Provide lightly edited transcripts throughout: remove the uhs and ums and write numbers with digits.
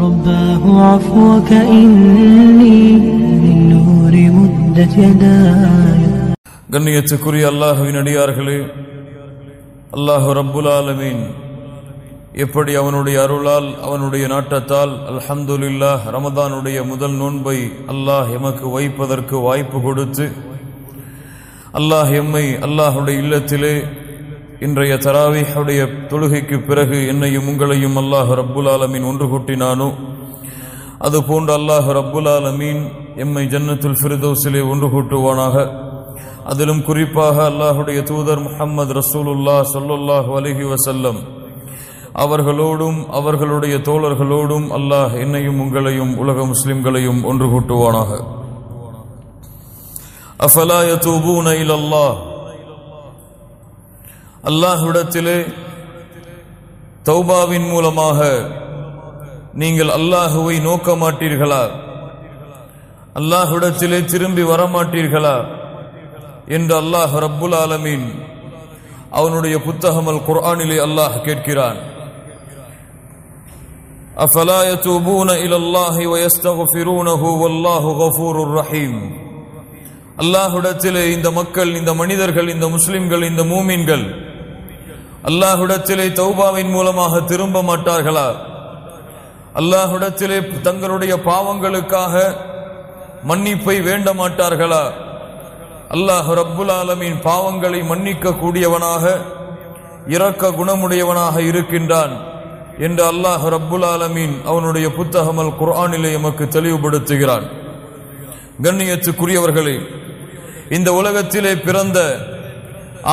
رباه عفوك إني من نور مدت يداي. கண்ணியத்துக்குரிய அல்லாஹ்வின் அடியார்களே, அல்லாஹ் ரப்புல் ஆலமீன் எப்படி அவனுடைய அருளால் அவனுடைய நாட்டத்தால் அல்ஹம்துலில்லாஹ் ரமதானுடைய முதல் நோன்பை அல்லாஹ் எமக்கு வைப்பதற்கு வாய்ப்பு கொடுத்து அல்லாஹ் எம்மை அல்லாஹுடைய இல்லத்திலே இன்றைய தராவீஹுடைய தொழுகைக்கு பிறகு என்னையும் உங்களையும் அல்லாஹ் ரப்புல் ஆலமீன் ஒன்று கூட்டினானோ அதுபோன்று அல்லாஹ் ரப்புல் ஆலமீன் எம்மை ஜன்னத்துல் ஃபிர்தௌஸிலே ஒன்று கூட்டுவானாக. அதிலும் குறிப்பாக அல்லாஹுடைய தூதர் முஹம்மது ரசூலுல்லாஹ் ஸல்லல்லாஹு அலைஹி வஸல்லம் அவர்களோடும் அவர்களுடைய தோழர்களோடும் அல்லாஹ் என்னையும் உங்களையும் உலக முஸ்லிம்களையும் ஒன்று கூட்டுவானாக. அஃபலா யதூபூன இலல்லாஹ், அல்லாஹ்விடத்திலே தௌபாவின் மூலமாக நீங்கள் அல்லாஹுவை நோக்க மாட்டீர்களா, அல்லாஹ்விடத்திலே திரும்பி வரமாட்டீர்களா என்று அல்லாஹ் ரப்புல் ஆலமீன் அவனுடைய புத்தகம் அல் குர்ஆனிலே அல்லாஹ் கேட்கிறான். அஃபலா யதூபூன இலல்லாஹி வயஸ்தக்ஃபிரூனஹு வல்லாஹு கஃபூருர் ரஹீம். அல்லாஹ்விடத்திலே இந்த மக்கள், இந்த மனிதர்கள், இந்த முஸ்லிம்கள், இந்த மூமின்கள் அல்லாஹ்விடத்திலே தௌபாவின் மூலமாக திரும்ப மாட்டார்களா, அல்லாஹ்விடத்திலே தங்களுடைய பாவங்களுக்காக மன்னிப்பை வேண்ட மாட்டார்களா? அல்லாஹ் ரப்புல் ஆலமீன் பாவங்களை மன்னிக்க கூடியவனாக இரக்க குணமுடையவனாக இருக்கின்றான் என்று அல்லாஹ் ரப்புல் ஆலமீன் அவனுடைய புத்தகம் அல் குர்ஆனிலே எமக்கு தெளிவுபடுத்துகிறான். கண்ணியத்துக்குரியவர்களே, இந்த உலகத்திலே பிறந்த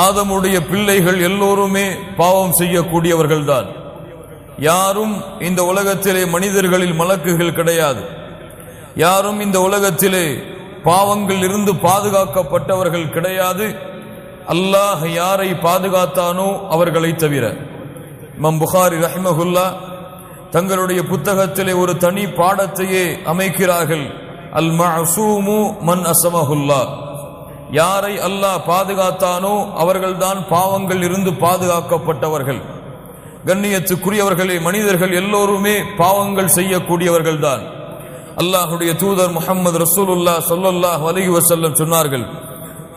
ஆதமுடைய பிள்ளைகள் எல்லோருமே பாவம் செய்யக்கூடியவர்கள்தான். யாரும் இந்த உலகத்திலே மனிதர்களில் மலக்குகள் கிடையாது. யாரும் இந்த உலகத்திலே பாவங்கள் இருந்து பாதுகாக்கப்பட்டவர்கள் கிடையாது. அல்லாஹ் யாரை பாதுகாத்தானோ அவர்களை தவிர. இமாம் புகாரி ரஹிமஹுல்லாஹ் தங்களுடைய புத்தகத்திலே ஒரு தனி பாடத்தையே அமைக்கிறார்கள். அல் மஅசூமு மன் அஸமஹுல்லாஹ், யாரை அல்லாஹ் பாதுகாத்தானோ அவர்கள்தான் பாவங்கள் இருந்து பாதுகாக்கப்பட்டவர்கள். கண்ணியத்துக்குரியவர்களே, மனிதர்கள் எல்லோருமே பாவங்கள் செய்யக்கூடியவர்கள் தான். அல்லாஹுடைய தூதர் முஹம்மது ரசூலுல்லாஹ் ஸல்லல்லாஹு அலைஹி வஸல்லம் சொன்னார்கள்,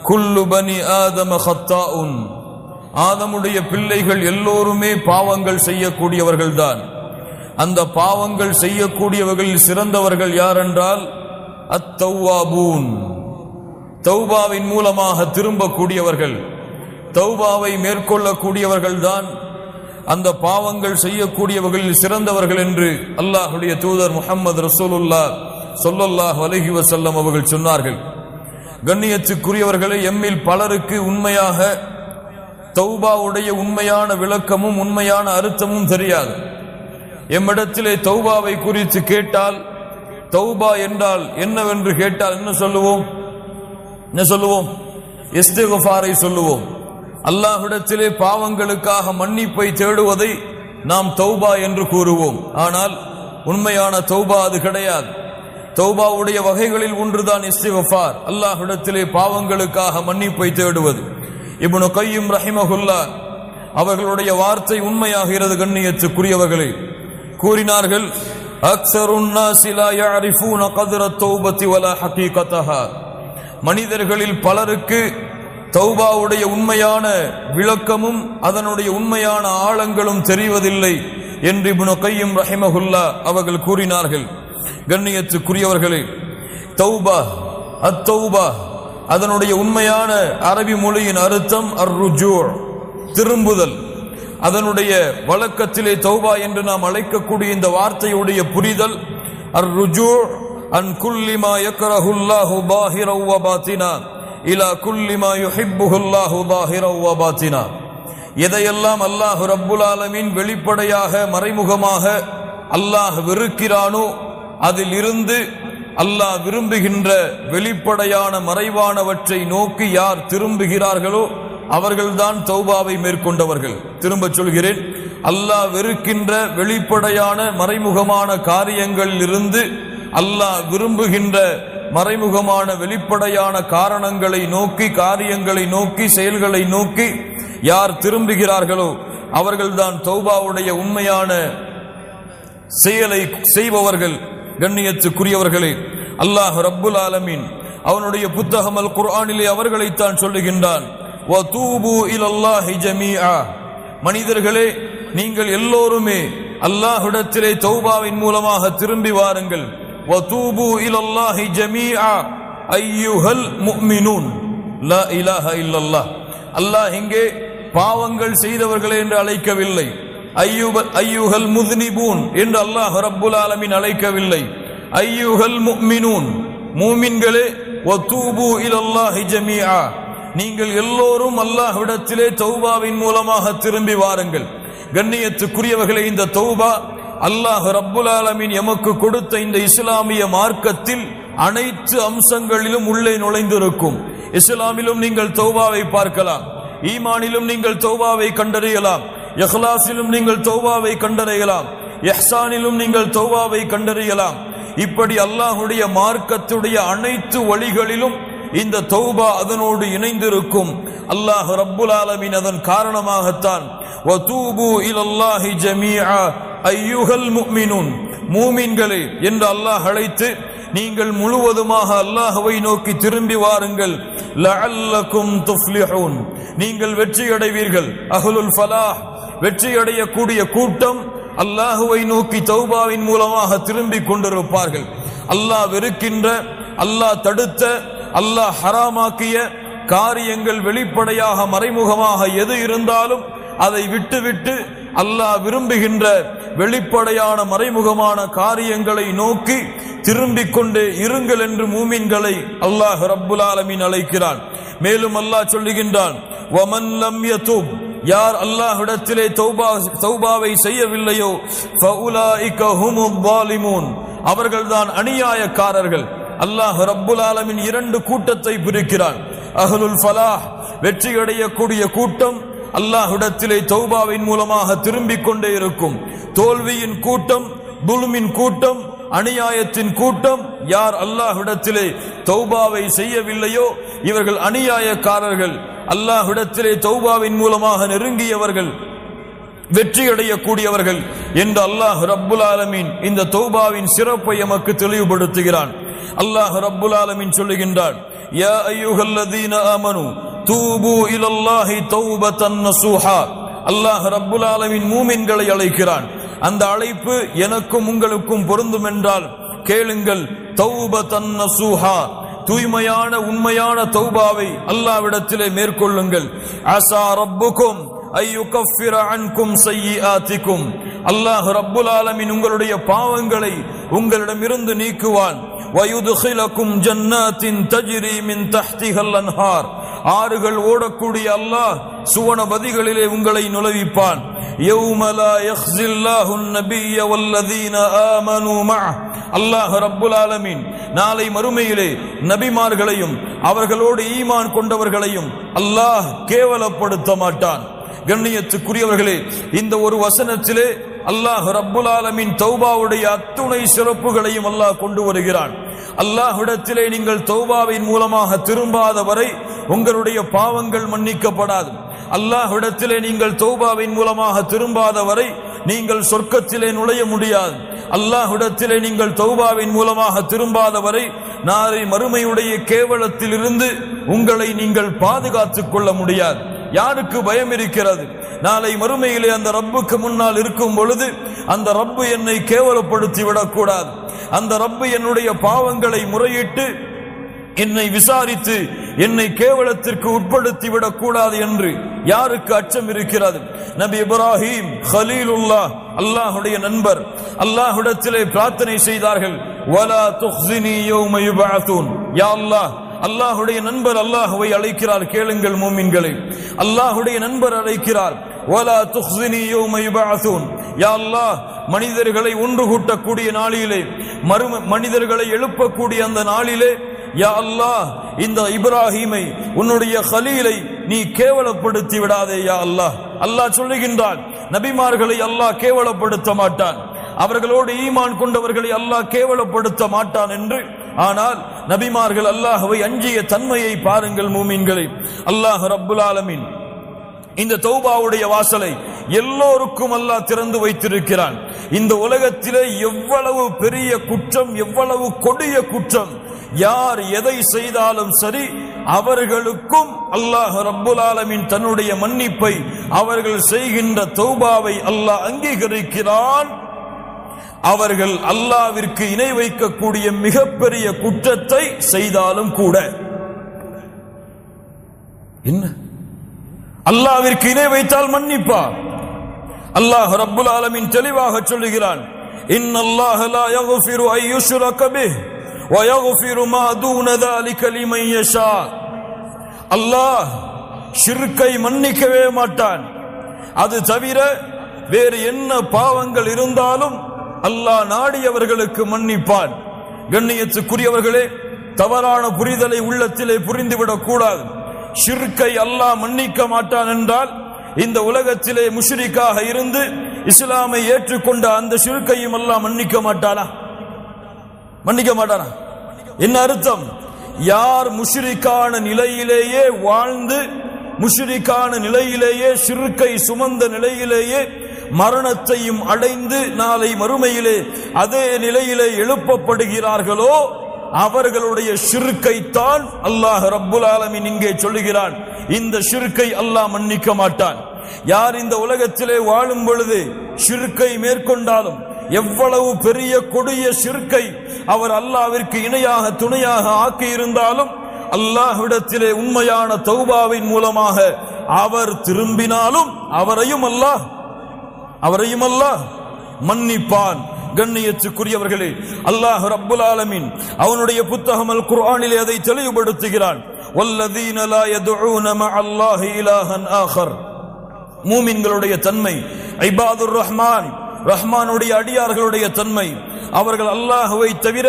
குல்லு பனி ஆதம ஹத்தாஉன், ஆதமுடைய பிள்ளைகள் எல்லோருமே பாவங்கள் செய்யக்கூடியவர்கள் தான். அந்த பாவங்கள் செய்யக்கூடியவர்களில் சிறந்தவர்கள் யார் என்றால் அத்தௌவாபூன், தௌபாவின் மூலமாக திரும்பக்கூடியவர்கள், தௌபாவை மேற்கொள்ளக்கூடியவர்கள் தான் அந்த பாவங்கள் செய்யக்கூடியவர்களில் சிறந்தவர்கள் என்று அல்லாஹுடைய தூதர் முஹம்மது ரசூலுல்லாஹ் ஸல்லல்லாஹு அலைஹி வஸல்லம் அவர்கள் சொன்னார்கள். கண்ணியத்துக்குரியவர்களே, எம்மில் பலருக்கு உண்மையாக தௌபாவுடைய உண்மையான விளக்கமும் உண்மையான அர்த்தமும் தெரியாது. எம்மிடத்திலே தௌபாவை குறித்து கேட்டால், தௌபா என்றால் என்னவென்று கேட்டால் என்ன சொல்லுவோம்? இஸ்திக்ஃபாரை சொல்லுவோம். அல்லாஹ்விடத்திலே பாவங்களுக்காக மன்னிப்பை தேடுவதை நாம் தௌபா என்று கூறுவோம். ஆனால் உண்மையான தௌபா அது கிடையாது. தௌபாவுடைய வகைகளில் ஒன்றுதான் இஸ்திக்ஃபார், அல்லாஹ்விடத்திலே பாவங்களுக்காக மன்னிப்பை தேடுவது. இப்னு கய்யிம் ரஹிமஹுல்லாஹ் அவர்களுடைய வார்த்தை உண்மையாகிறது. கண்ணியத்துக்குரியவர்களே, கூறினார்கள், அக்ஸருன் நாஸி லா யஅரிஃபூன கத்ர தௌபத்தி வலா ஹகீகதஹா, மனிதர்களில் பலருக்கு தௌபாவுடைய உண்மையான விளக்கமும் அதனுடைய உண்மையான ஆழங்களும் தெரிவதில்லை என்று இப்னு கய்யிம் ரஹிமஹுல்லாஹ் அவர்கள் கூறினார்கள். கண்ணியத்துக்குரியவர்களே, தௌபா, அத்தௌபா அதனுடைய உண்மையான அரபி மொழியின் அர்த்தம் அர்ருஜூ, திரும்புதல். அதனுடைய வழக்கத்திலே தௌபா என்று நாம் அழைக்கக்கூடிய இந்த வார்த்தையுடைய புரிதல் அர்ருஜூ அன் குல்லி மா யக்ரஹுல்லாஹு பாஹிரன் வ பாத்தினா இலா குல்லி மா யுஹிப்புஹுல்லாஹு பாஹிரன் வ பாத்தினா, எதையெல்லாம் அல்லாஹ் ரப்புல் ஆலமீன் வெளிப்படையாக மறைமுகமாக அல்லாஹ் வெறுக்கிறானோ அதில் இருந்து அல்லாஹ் விரும்புகின்ற வெளிப்படையான மறைவானவற்றை நோக்கி யார் திரும்புகிறார்களோ அவர்கள்தான் தௌபாவை மேற்கொண்டவர்கள். திரும்ப சொல்கிறேன், அல்லாஹ் வெறுக்கின்ற வெளிப்படையான மறைமுகமான காரியங்களில் இருந்து அல்லாஹ் விரும்புகின்ற மறைமுகமான வெளிப்படையான காரணங்களை நோக்கி, காரியங்களை நோக்கி, செயல்களை நோக்கி யார் திரும்புகிறார்களோ அவர்கள்தான் தௌபாவுடைய உண்மையான செயலை செய்பவர்கள். கண்ணியத்துக்குரியவர்களே, அல்லாஹ் ரப்புல் ஆலமீன் அவனுடைய புத்தகம் அல் குர்ஆனிலே அவர்களைத்தான் சொல்லுகின்றான், வதூபு இலல்லாஹி ஜமீஆ. மனிதர்களே, நீங்கள் எல்லோருமே அல்லாஹ்விடத்திலே தௌபாவின் மூலமாக திரும்பி வாருங்கள். வதூபு இலல்லாஹி ஜமீஆ அய்யுஹல் முஃமினூன் லா இலாஹ இல்லல்லாஹ். அல்லாஹ் இங்கே பாவங்கள் செய்தவர்களே என்று அழைக்கவில்லை, ஐயுஹல் முஸ்னிபூன் என்று அல்லாஹ் ரப்புல் ஆலமீன் அழைக்கவில்லை. ஐயுஹல் முஃமினூன், மூமின்களே, வதூபு இலல்லாஹி ஜமீஆ, நீங்கள் எல்லோரும் அல்லாஹ்விடத்திலே தௌபாவின் மூலமாக திரும்பி வாருங்கள். கண்ணியத்துக்குரியவர்களே, இந்த தௌபா அல்லாஹ் ரப்புல் ஆலமீன் எமக்கு கொடுத்த இந்த இஸ்லாமிய மார்க்கத்தில் அனைத்து அம்சங்களிலும் உள்ளே நுழைந்திருக்கும். இஸ்லாமிலும் நீங்கள் தௌபாவை பார்க்கலாம், ஈமானிலும் நீங்கள் தௌபாவை கண்டறியலாம், இஹ்லாஸிலும் நீங்கள் தௌபாவை கண்டறியலாம், இஹ்சானிலும் நீங்கள் தௌபாவை கண்டறியலாம். இப்படி அல்லாஹ்வுடைய மார்க்கத்துடைய அனைத்து வழிகளிலும் இந்த தௌபா அதனோடு இணைந்திருக்கும். அல்லாஹ் ரப்புல் ஆலமீன் அதன் காரணமாகத்தான் வதூபு இலல்லாஹி ஜமீஆ அய்யுஹல் முஃமினூன், மூமின்களே என்று அல்லாஹ் அழைத்து நீங்கள் முழுவதுமாக அல்லாஹ்வை நோக்கி திரும்பி வாருங்கள். லஅல்லகும் துஃப்லிஹூன், நீங்கள் வெற்றி அடைவீர்கள். அஹ்லுல் ஃபலாஹ், வெற்றி அடையக்கூடிய கூட்டம் அல்லாஹ்வை நோக்கி தௌபாவின் மூலமாக திரும்பி கொண்டிருப்பார்கள். அல்லாஹ் வெறுக்கின்ற, அல்லாஹ் தடுத்த, அல்லாஹ் ஹராமாக்கிய காரியங்கள் வெளிப்படையாக மறைமுகமாக எது இருந்தாலும் அதை விட்டுவிட்டு அல்லாஹ் விரும்புகின்ற வெளிப்படையான மறைமுகமான காரியங்களை நோக்கி திரும்பிக் கொண்டே இருங்கள் என்று மூமின்களை அல்லாஹ் ரப்புல் ஆலமீன் அழைக்கிறான். மேலும் அல்லாஹ் சொல்லுகின்றான், வமன் லம் யதூப், யார் அல்லாஹ்விடத்திலே தௌபாவை செய்யவில்லையோ ஃபஉலாயிக ஹுமுல் ஸாலிமூன், அவர்கள்தான் அநியாயக்காரர்கள். அல்லாஹ் ரப்புல் ஆலமீன் இரண்டு கூட்டத்தை பிரிக்கிறான். அஹ்லுல் ஃபலாஹ், வெற்றியடையக்கூடிய கூட்டம் அல்லாஹ்விடத்திலே தௌபாவின் மூலமாக திரும்பிக் கொண்டே இருக்கும். தோல்வியின் கூட்டம், துல்மின் கூட்டம், அநியாயத்தின் கூட்டம், யார் அல்லாஹ்விடத்திலே தௌபாவை செய்யவில்லையோ இவர்கள் அநியாயக்காரர்கள். அல்லாஹ்விடத்திலே தௌபாவின் மூலமாக நெருங்கியவர்கள் வெற்றியடையக்கூடியவர்கள் என்று அல்லாஹ் ரப்புல் ஆலமீன் இந்த தௌபாவின் சிறப்பை எமக்கு தெளிவுபடுத்துகிறான். அல்லாஹ் ரப்புல் ஆலமீன் சொல்லுகின்றான், யா அய்யுஹல்லதீன ஆமனு தூபு இலல்லாஹி தௌபத்தன் நஸூஹா. அல்லாஹ் ரப்புல் ஆலமீன் மூமின்களை அழைக்கிறான். அந்த அழைப்பு எனக்கும் உங்களுக்கும் பொருந்தும் என்றால் கேளுங்கள். தௌபத்தன் நஸூஹா, தூய்மையான உண்மையான தௌபாவை அல்லாஹ்விடத்திலே மேற்கொள்ளுங்கள். அஸா ரப்புக்கும் ஐயுகஃபிர அன்கும் ஸய்யிஆத்திக்கும், அல்லாஹ் ரப்புல் ஆலமீன் உங்களுடைய பாவங்களை உங்களிடமிருந்து நீக்குவான். வயுத்கிலக்கும் ஜன்னாத்தின் தஜ்ரி மின் தஹ்திஹல் அன்ஹார், ஆறுகள் ஓடக்கூடிய அல்லாஹ் சுவனபதிகளிலே உங்களை நுழைவிப்பான். யௌம லா யக்ஸில்லாஹுன் நபிய்ய வல்லதீன ஆமனூ மஅஹ், அல்லாஹ் ரப்புல் ஆலமீன் நாளை மறுமையிலே நபிமார்களையும் அவர்களோடு ஈமான் கொண்டவர்களையும் அல்லாஹ் கேவலப்படுத்த மாட்டான். கண்ணியத்துக்குரியவர்களே, இந்த ஒரு வசனத்திலே அல்லாஹ் ரப்புல் ஆலமீன் தௌபாவுடைய அத்துணை சிறப்புகளையும் அல்லாஹ் கொண்டு வருகிறான். அல்லாஹ்விடத்திலே நீங்கள் தௌபாவின் மூலமாக திரும்பாத வரை உங்களுடைய பாவங்கள் மன்னிக்கப்படாது. அல்லாஹ்விடத்திலே நீங்கள் தௌபாவின் மூலமாக திரும்பாத வரை நீங்கள் சொர்க்கத்திலே நுழைய முடியாது. அல்லாஹ்விடத்திலே நீங்கள் தௌபாவின் மூலமாக திரும்பாத வரை நாளை மறுமையுடைய கேவலத்தில் இருந்து உங்களை நீங்கள் பாதுகாத்துக் கொள்ள முடியாது. யாருக்கு பயம் இருக்கிறது? நாளை மறுமையிலே அந்த ரப்புக்கு முன்னால் இருக்கும் பொழுது அந்த ரப்பு என்னை கேவலப்படுத்தி விடக்கூடாது, அந்த ரப்பு என்னுடைய பாவங்களை முறையிட்டு என்னை விசாரித்து என்னை கேவலத்திற்கு உட்படுத்தி விடக்கூடாது என்று யாருக்கு அச்சம் இருக்கிறது? நபி இப்ராஹிம் கலீலுல்லாஹ், அல்லாஹ்வுடைய நண்பர், அல்லாஹ்விடத்திலே பிரார்த்தனை செய்தார்கள். வலா துக்ஸினி யௌம யுபஅஸூன், யா அல்லாஹ், அல்லாஹ்வுடைய நண்பர் அல்லாஹ்வை அழைக்கிறார். கேளுங்கள் மூமின்களே, அல்லாஹ்வுடைய நண்பர் அழைக்கிறார். வலா துக்ஸினி யௌம யுபஅஸூன், யா அல்லாஹ், மனிதர்களை ஒன்று கூட்டக்கூடிய நாளிலே, மனிதர்களை எழுப்பக்கூடிய அந்த நாளிலே, யா அல்லாஹ், இந்த இப்ராஹீமை உன்னுடைய கலீலை நீ கேவலப்படுத்தி விடாதே யா அல்லாஹ். அல்லாஹ் சொல்லுகின்றான், நபிமார்களை அல்லாஹ் கேவலப்படுத்த மாட்டான், அவர்களோடு ஈமான் கொண்டவர்களை அல்லாஹ் கேவலப்படுத்த மாட்டான் என்று. ஆனால் நபிமார்கள் அல்லாஹ்வை அஞ்சிய தன்மையை பாருங்கள் மூமின்களே. அல்லாஹ் ரப்புல் ஆலமீன் இந்த தௌபாவுடைய வாசலை எல்லோருக்கும் அல்லாஹ் திறந்து வைத்திருக்கிறான். இந்த உலகத்திலே எவ்வளவு பெரிய குற்றம், எவ்வளவு கொடிய குற்றம், யார் எதை செய்தாலும் சரி, அவர்களுக்கும் அல்லாஹ் ரப்புல் ஆலமீன் தன்னுடைய மன்னிப்பை, அவர்கள் செய்கின்ற தௌபாவை அல்லாஹ் அங்கீகரிக்கிறான். அவர்கள் அல்லாஹ்விற்கு இணை வைக்கக்கூடிய மிகப்பெரிய குற்றத்தை செய்தாலும் கூட. என்ன அல்லாஹ்விற்கு இணை வைத்தால் மன்னிப்பார். அல்லாஹ் ரப்புல் ஆலமீன் தெளிவாக சொல்லுகிறான், இன்னல்லாஹ லா யக்ஃபிரு அன் யுஷ்ரக பிஹி வ யக்ஃபிரு மா தூன ذلك லிமன் யஷா. அல்லாஹ் ஷிர்க்கை மன்னிக்கவே மாட்டான். அது தவிர வேறு என்ன பாவங்கள் இருந்தாலும் அல்லாஹ் நாடியவர்களுக்கு மன்னிப்பான். கண்ணியத்துக்குரியவர்களே, தவறான புரிதலை உள்ளத்திலே புரிந்துவிடக் கூடாது. ஷிர்க்கை அல்லாஹ் மன்னிக்க மாட்டான் என்றால், இந்த உலகத்திலே முஷ்ரிக்காக இருந்து இஸ்லாமை ஏற்றுக்கொண்ட அந்த ஷிர்க்கையும் அல்லாஹ் மன்னிக்க மாட்டானா? மன்னிக்க மாட்டானா? என்ன அர்த்தம்? யார் முஷ்ரிக்கான நிலையிலேயே வாழ்ந்து, முஷ்ரிக்கான நிலையிலேயே, ஷிர்க்கை சுமந்த நிலையிலேயே மரணத்தையும் அடைந்து நாளை மறுமையிலே அதே நிலையிலே எழுப்பப்படுகிறார்களோ, அவர்களுடைய ஷிர்க்கைத்தான் அல்லாஹ் ரப்புல் ஆலமீன் இங்கே சொல்லுகிறான், இந்த ஷிர்க்கை அல்லாஹ் மன்னிக்க மாட்டான். யார் இந்த உலகத்திலே வாழும் பொழுது ஷிர்க்கை மேற்கொண்டாலும், எவ்வளவு பெரிய கொடிய ஷிர்க்கை அவர் அல்லாஹ்விற்கு இணையாக துணையாக ஆக்கி இருந்தாலும், அல்லாஹ்விடத்திலே உண்மையான தௌபாவின் மூலமாக அவர் திரும்பினாலும் அவரையும் அல்லாஹ் மன்னிப்பான். கண்ணியத்துக்குரியவர்களே, அல்லாஹ் ரப்புல் ஆலமீன் அவனுடைய புத்தகம் அல் குர்ஆனிலே அதை தெளிவுபடுத்துகிறான். வல்லதீன லா யதுஊன மஅல்லாஹி இலாஹன் ஆகர். மூமின்களுடைய தன்மை, இபாதுர் ரஹ்மான், ரஹ்மானுடைய அடியார்களுடைய தன்மை, அவர்கள் அல்லாஹ்வை தவிர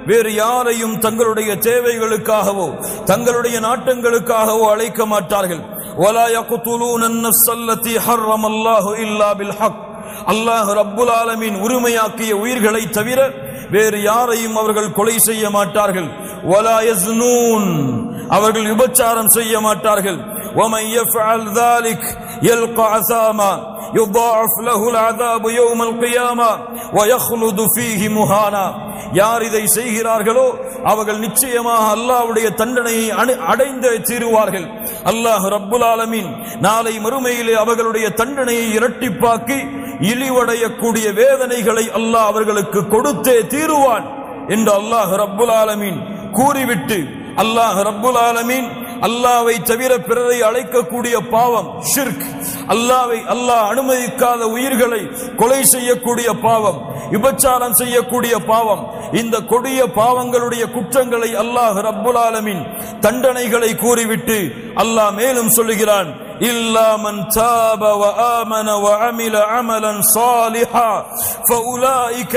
வேறு யாரையும் தங்களுடைய தேவைகளுக்காகவோ தங்களுடைய நாட்டங்களுக்காகவோ அழைக்க மாட்டார்கள். வலா யக்துலூன அன்-நஃப்ஸல்லதி ஹர்ரமல்லாஹு இல்லா பில் ஹக். அல்லாஹ் ரப்புல் ஆலமீன் உரிமையாக்கிய உயிர்களை தவிர வேறு யாரையும் அவர்கள் கொலை செய்ய மாட்டார்கள். வலா யஸ்னூன், அவர்கள் விபச்சாரம் செய்ய மாட்டார்கள். வமன் யஃஅல் ذلك يلقى عثاما يضاعف له العذاب يوم القيامة ويخلد فيه مهانا. யார் இதை செய்கிறார்களோ அவர்கள் நிச்சயமாக அல்லாஹ்வுடைய தண்டனையை அடைந்தே தீருவார்கள். அல்லாஹ் ரப்புல் ஆலமீன் நாளை மறுமையிலே அவர்களுடைய தண்டனையை இரட்டிப்பாக்கி இழிவடையக்கூடிய வேதனைகளை அல்லாஹ் அவர்களுக்கு கொடுத்தே தீருவான் என்று அல்லாஹ் ரப்புல் ஆலமீன் கூறிவிட்டு, அல்லாஹ் ரப்புல் ஆலமீன் அல்லாஹ்வை தவிர பிறரை அழைக்கக்கூடிய பாவம் ஷிர்க், அல்லாஹ் அனுமதிக்காத உயிர்களை கொலை செய்யக்கூடிய பாவம், விபச்சாரம் செய்யக்கூடிய பாவம், இந்த கொடிய பாவங்களுடைய குற்றங்களை அல்லாஹ் ரப்புல் ஆலமீன் தண்டனைகளை கூறிவிட்டு அல்லாஹ் மேலும் சொல்லுகிறான், இல்லா மன் தாப வ ஆமன வ அமில அமலன் சாலிஹா ஃபஉலாயிக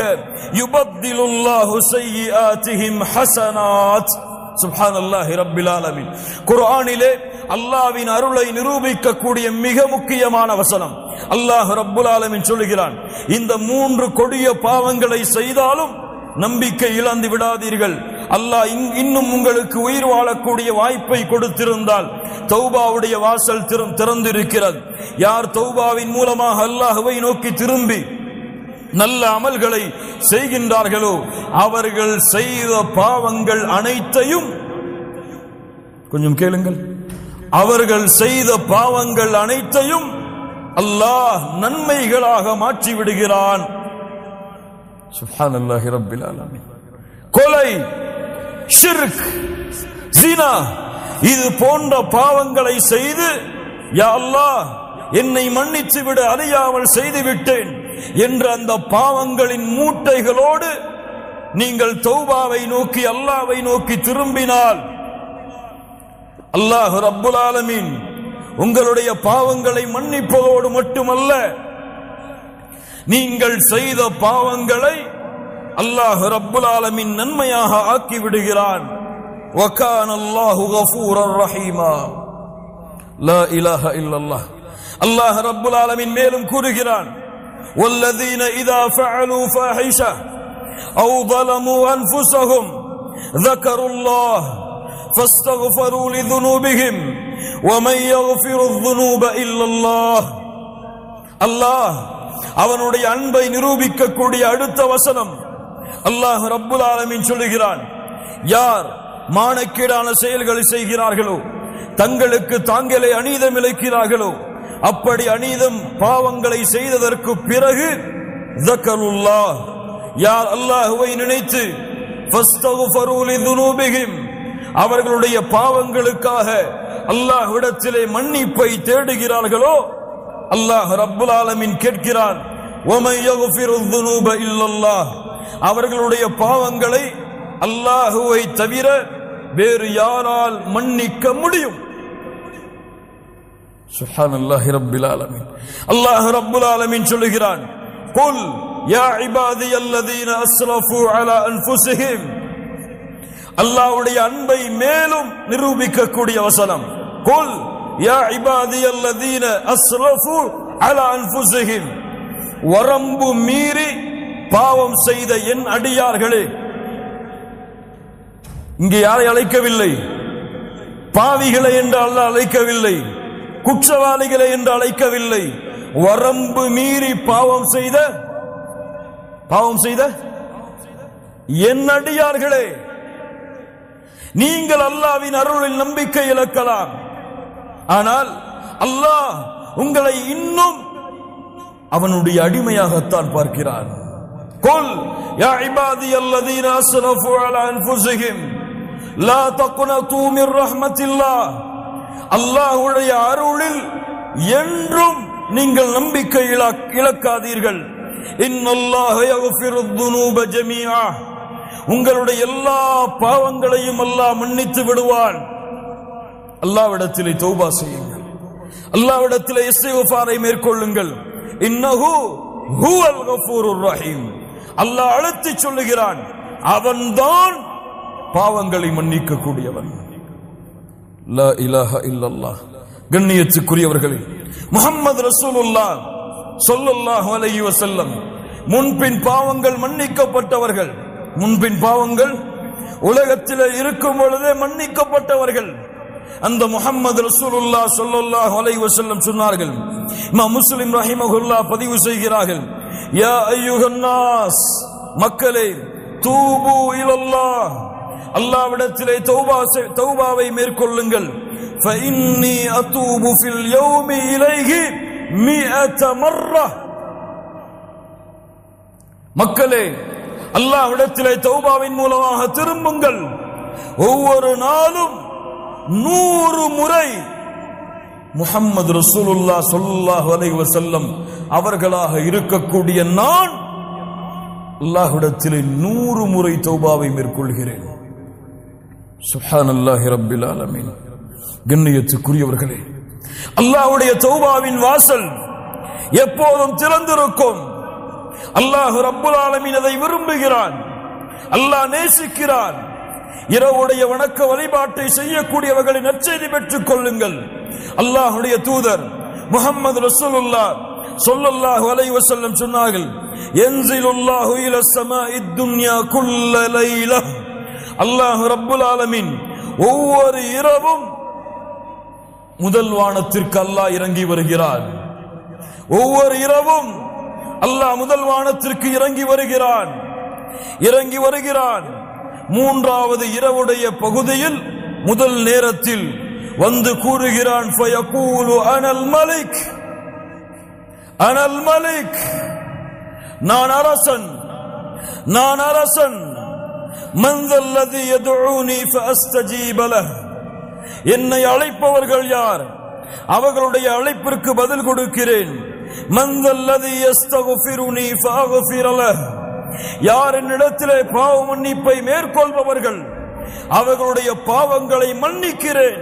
யுபத்திலுல்லாஹு ஸய்யிஆத்திஹிம் ஹஸனாத். சுப்ஹானல்லாஹி ரப்பில் ஆலமீன். குர்ஆனிலே அல்லாஹ்வின் அருளை நிரூபிக்கக்கூடிய மிக முக்கியமான வசனம். அல்லாஹ் ரப்புல் ஆலமீன் சொல்லுகிறான், இந்த மூன்று கொடிய பாவங்களை செய்தாலும் நம்பிக்கை இழந்து விடாதீர்கள். அல்லாஹ் இன்னும் உங்களுக்கு உயிர் வாழக்கூடிய வாய்ப்பை கொடுத்திருந்தால் தௌபாவுடைய வாசல் திறந்திருக்கிறது. யார் தௌபாவின் மூலமாக அல்லாஹ்வை நோக்கி திரும்பி நல்ல அமல்களை செய்கின்றார்களோ அவர்கள் செய்த பாவங்கள் அனைத்தையும், கொஞ்சம் கேளுங்கள், அவர்கள் செய்த பாவங்கள் அனைத்தையும் அல்லாஹ் நன்மைகளாக மாற்றி விடுகிறான். சுப்ஹானல்லாஹி ரப்பில் ஆலமீன். கொலை, ஷிர்க், ஜினா, இது போன்ற பாவங்களை செய்து, யா அல்லாஹ் என்னை மன்னித்து விடு, அறியாமல் செய்து விட்டேன் என்ற அந்த பாவங்களின் மூட்டைகளோடு நீங்கள் தௌபாவை நோக்கி அல்லாஹ்வை நோக்கி திரும்பினால் அல்லாஹ் ரப்புல் ஆலமீன் உங்களுடைய பாவங்களை மன்னிப்பதோடு மட்டுமல்ல, நீங்கள் செய்த பாவங்களை அல்லாஹ் ரப்புல் ஆலமீன் நன்மையாக ஆக்கி விடுகிறான். வகான அல்லாஹு கஃபூரர் ரஹீமா. லா இலாஹ இல்லல்லாஹ். அல்லாஹ் ரப்புல் ஆலமீன் மேலும் கூறுகிறான், வல்லதீன இதா ஃபஅலூ ஃபாஹிஷா அவ் ظلموا انفسهم ذكروا الله فاستغفروا لذنوبهم وَمَن يَغْفِرُ الذُّنُوبَ إِلَّا اللَّهُ. அல்லாஹ் அவனுடைய அன்பை நிரூபிக்கக்கூடிய அடுத்த வசனம் அல்லாஹ் ரப்புல் ஆலமீன் சொல்லுகிறான், யார் மானக்கேடான செயல்களை செய்கிறார்களோ, தங்களுக்கு தாங்களே அநீதம் இழைக்கிறார்களோ, அப்படி அநீதம் பாவங்களை செய்ததற்கு பிறகு ذكرullah, யார் அல்லாஹ்வை நினைத்து فاستغفروا لذنوبهم, அவர்களுடைய பாவங்களுக்காக அல்லாஹ்விடத்திலே மன்னிப்பை தேடுகிறார்களோ, அல்லாஹ் ரப்புல் ஆலமீன் கேட்கிறான், وَمَن يَغْفِرُ الذُّنُوبَ إِلَّا اللَّهُ, அவர்களுடைய பாவங்களை அல்லாஹ்வை தவிர வேறு யாரால் மன்னிக்க முடியும்? சுப்ஹானல்லாஹி ரப்பில் ஆலமீன். அல்லாஹ் ரப்புல் ஆலமீன் சொல்லுகிறான், குல் யா இபாதியல்லதீன அஸ்ரஃபு அலா அன்ஃபுஸிஹிம். அல்லாஹ்வுடைய அன்பை மேலும் நிரூபிக்கக்கூடிய வசனம், குல் யா இபாதியல்லதீன அஸ்ரஃபு அலா அன்ஃபுஸிஹிம். வரம்பு மீறி பாவம் செய்த என் அடியார்களே. இங்கே யாரை அழைக்கவில்லை, பாவிகளை என்று அல்லாஹ் அழைக்கவில்லை, குற்றவாளிகளை என்று அழைக்கவில்லை. வரம்பு மீறி பாவம் செய்த என் அடியார்களே, நீங்கள் அல்லாஹ்வின் அருளில் நம்பிக்கை இழக்கலாம், ஆனால் அல்லாஹ் உங்களை இன்னும் அவனுடைய அடிமையாகத்தான் பார்க்கிறான். குல் யா இபாதியல்லதீன அஸ்ரஃபு அலா அன்ஃபுஸிஹிம் லா தக்னது மிர் ரஹ்மத்தில்லாஹ். அல்லாஹ்வுடைய அருளில் என்றும் நீங்கள் நம்பிக்கை இழக்காதீர்கள். இன்னல்லாஹ யக்ஃபிருத் துனூப ஜமீஆ, உங்களுடைய எல்லா பாவங்களையும் அல்லாஹ் மன்னித்து விடுவான். அல்லாஹ்விடத்திலே தௌபா செய்யுங்கள், அல்லாஹ்விடத்திலே இஸ்திக்ஃபாரை மேற்கொள்ளுங்கள். இன்னஹு ஹுவல் கஃபூருர் ரஹீம். அல்லாஹ் அழைத்து சொல்லுகிறான், அவன்தான் பாவங்களை மன்னிக்க கூடியவன். லா இலாஹா இல்லல்லாஹ். கண்ணியத்துக்குரியவர்களே, முஹம்மது ரசூலுல்லாஹ் ஸல்லல்லாஹு அலைஹி வஸல்லம் முன்பின் பாவங்கள் மன்னிக்கப்பட்டவர்கள், முன்பின் பாவங்கள் உலகத்தில் இருக்கும் பொழுதே மன்னிக்கப்பட்டவர்கள். அந்த முஹம்மது ரசூலுல்லாஹ் ஸல்லல்லாஹு அலைஹி வஸல்லம் சொன்னார்கள், இமாம் முஸ்லிம் ரஹிமஹுல்லாஹ் பதிவு செய்கிறார்கள், யா அய்யுஹன் நாஸ், மக்களே, தூபு இலல்லாஹ், அல்லாஹ்விடத்திலே தௌபாவை மேற்கொள்ளுங்கள். ஃபஇன்னி அதூபு ஃபில் யௌமி இலைஹி 100 மர்ரா. மக்களே, அல்லாஹ்விடத்திலே தௌபாவின் மூலமாக திரும்புங்கள். ஒவ்வொரு நாளும் 100 முறை முஹம்மது ரசூலுல்லாஹ் ஸல்லல்லாஹு அலைஹி வஸல்லம் அவர்களாக இருக்கக்கூடிய நான் அல்லாஹ்விடத்திலே 100 முறை தௌபாவை மேற்கொள்கிறேன். சுப்ஹானல்லாஹி ரப்பில் ஆலமீன். கண்ணியத்துக்குரியவர்களே, அல்லாஹ்வுடைய தௌபாவின் வாசல் எப்போதும் திறந்திருக்கும். அல்லாஹ் ரப்புல் ஆலமீன் அதை விரும்புகிறான், அல்லாஹ் நேசிக்கிறான். இரவுடைய வணக்க வழிபாட்டை செய்யக்கூடியவர்களின் நற்செய்தி பெற்றுக் கொள்ளுங்கள். அல்லாஹ்வுடைய தூதர் முஹம்மது ரசூலுல்லாஹ் ஸல்லல்லாஹு அலைஹி வஸல்லம் சொன்னார்கள், யன்ஸிலுல்லாஹு இலஸ் ஸமாஇத் துன்யா குல்ல லைலா. அல்லாஹ் ரப்புல் ஆலமீன் ஒவ்வொரு இரவும் முதல் வானத்திற்கு அல்லாஹ் இறங்கி வருகிறான். ஒவ்வொரு இரவும் அல்லாஹ் முதல் வானத்திற்கு இறங்கி வருகிறான். மூன்றாவது இரவுடைய பகுதியில் முதல் நேரத்தில் வந்து கூறுகிறான், ஃபயகூலு அனல் மலிக், அனல் மலிக், நான் அரசன். மன் தல்லதி யதுஊனி ஃபஅஸ்தஜீப லஹ், என்னை அழைப்பவர்கள் யார், அவர்களுடைய அழைப்பிற்கு பதில் கொடுக்கிறேன். மன் தல்லதி யஸ்தக்ஃபிருனி ஃபஅக்ஃபிர லஹ், யார் என்னிடத்திலே பாவ மன்னிப்பை மேற்கொள்பவர்கள் அவர்களுடைய பாவங்களை மன்னிக்கிறேன்.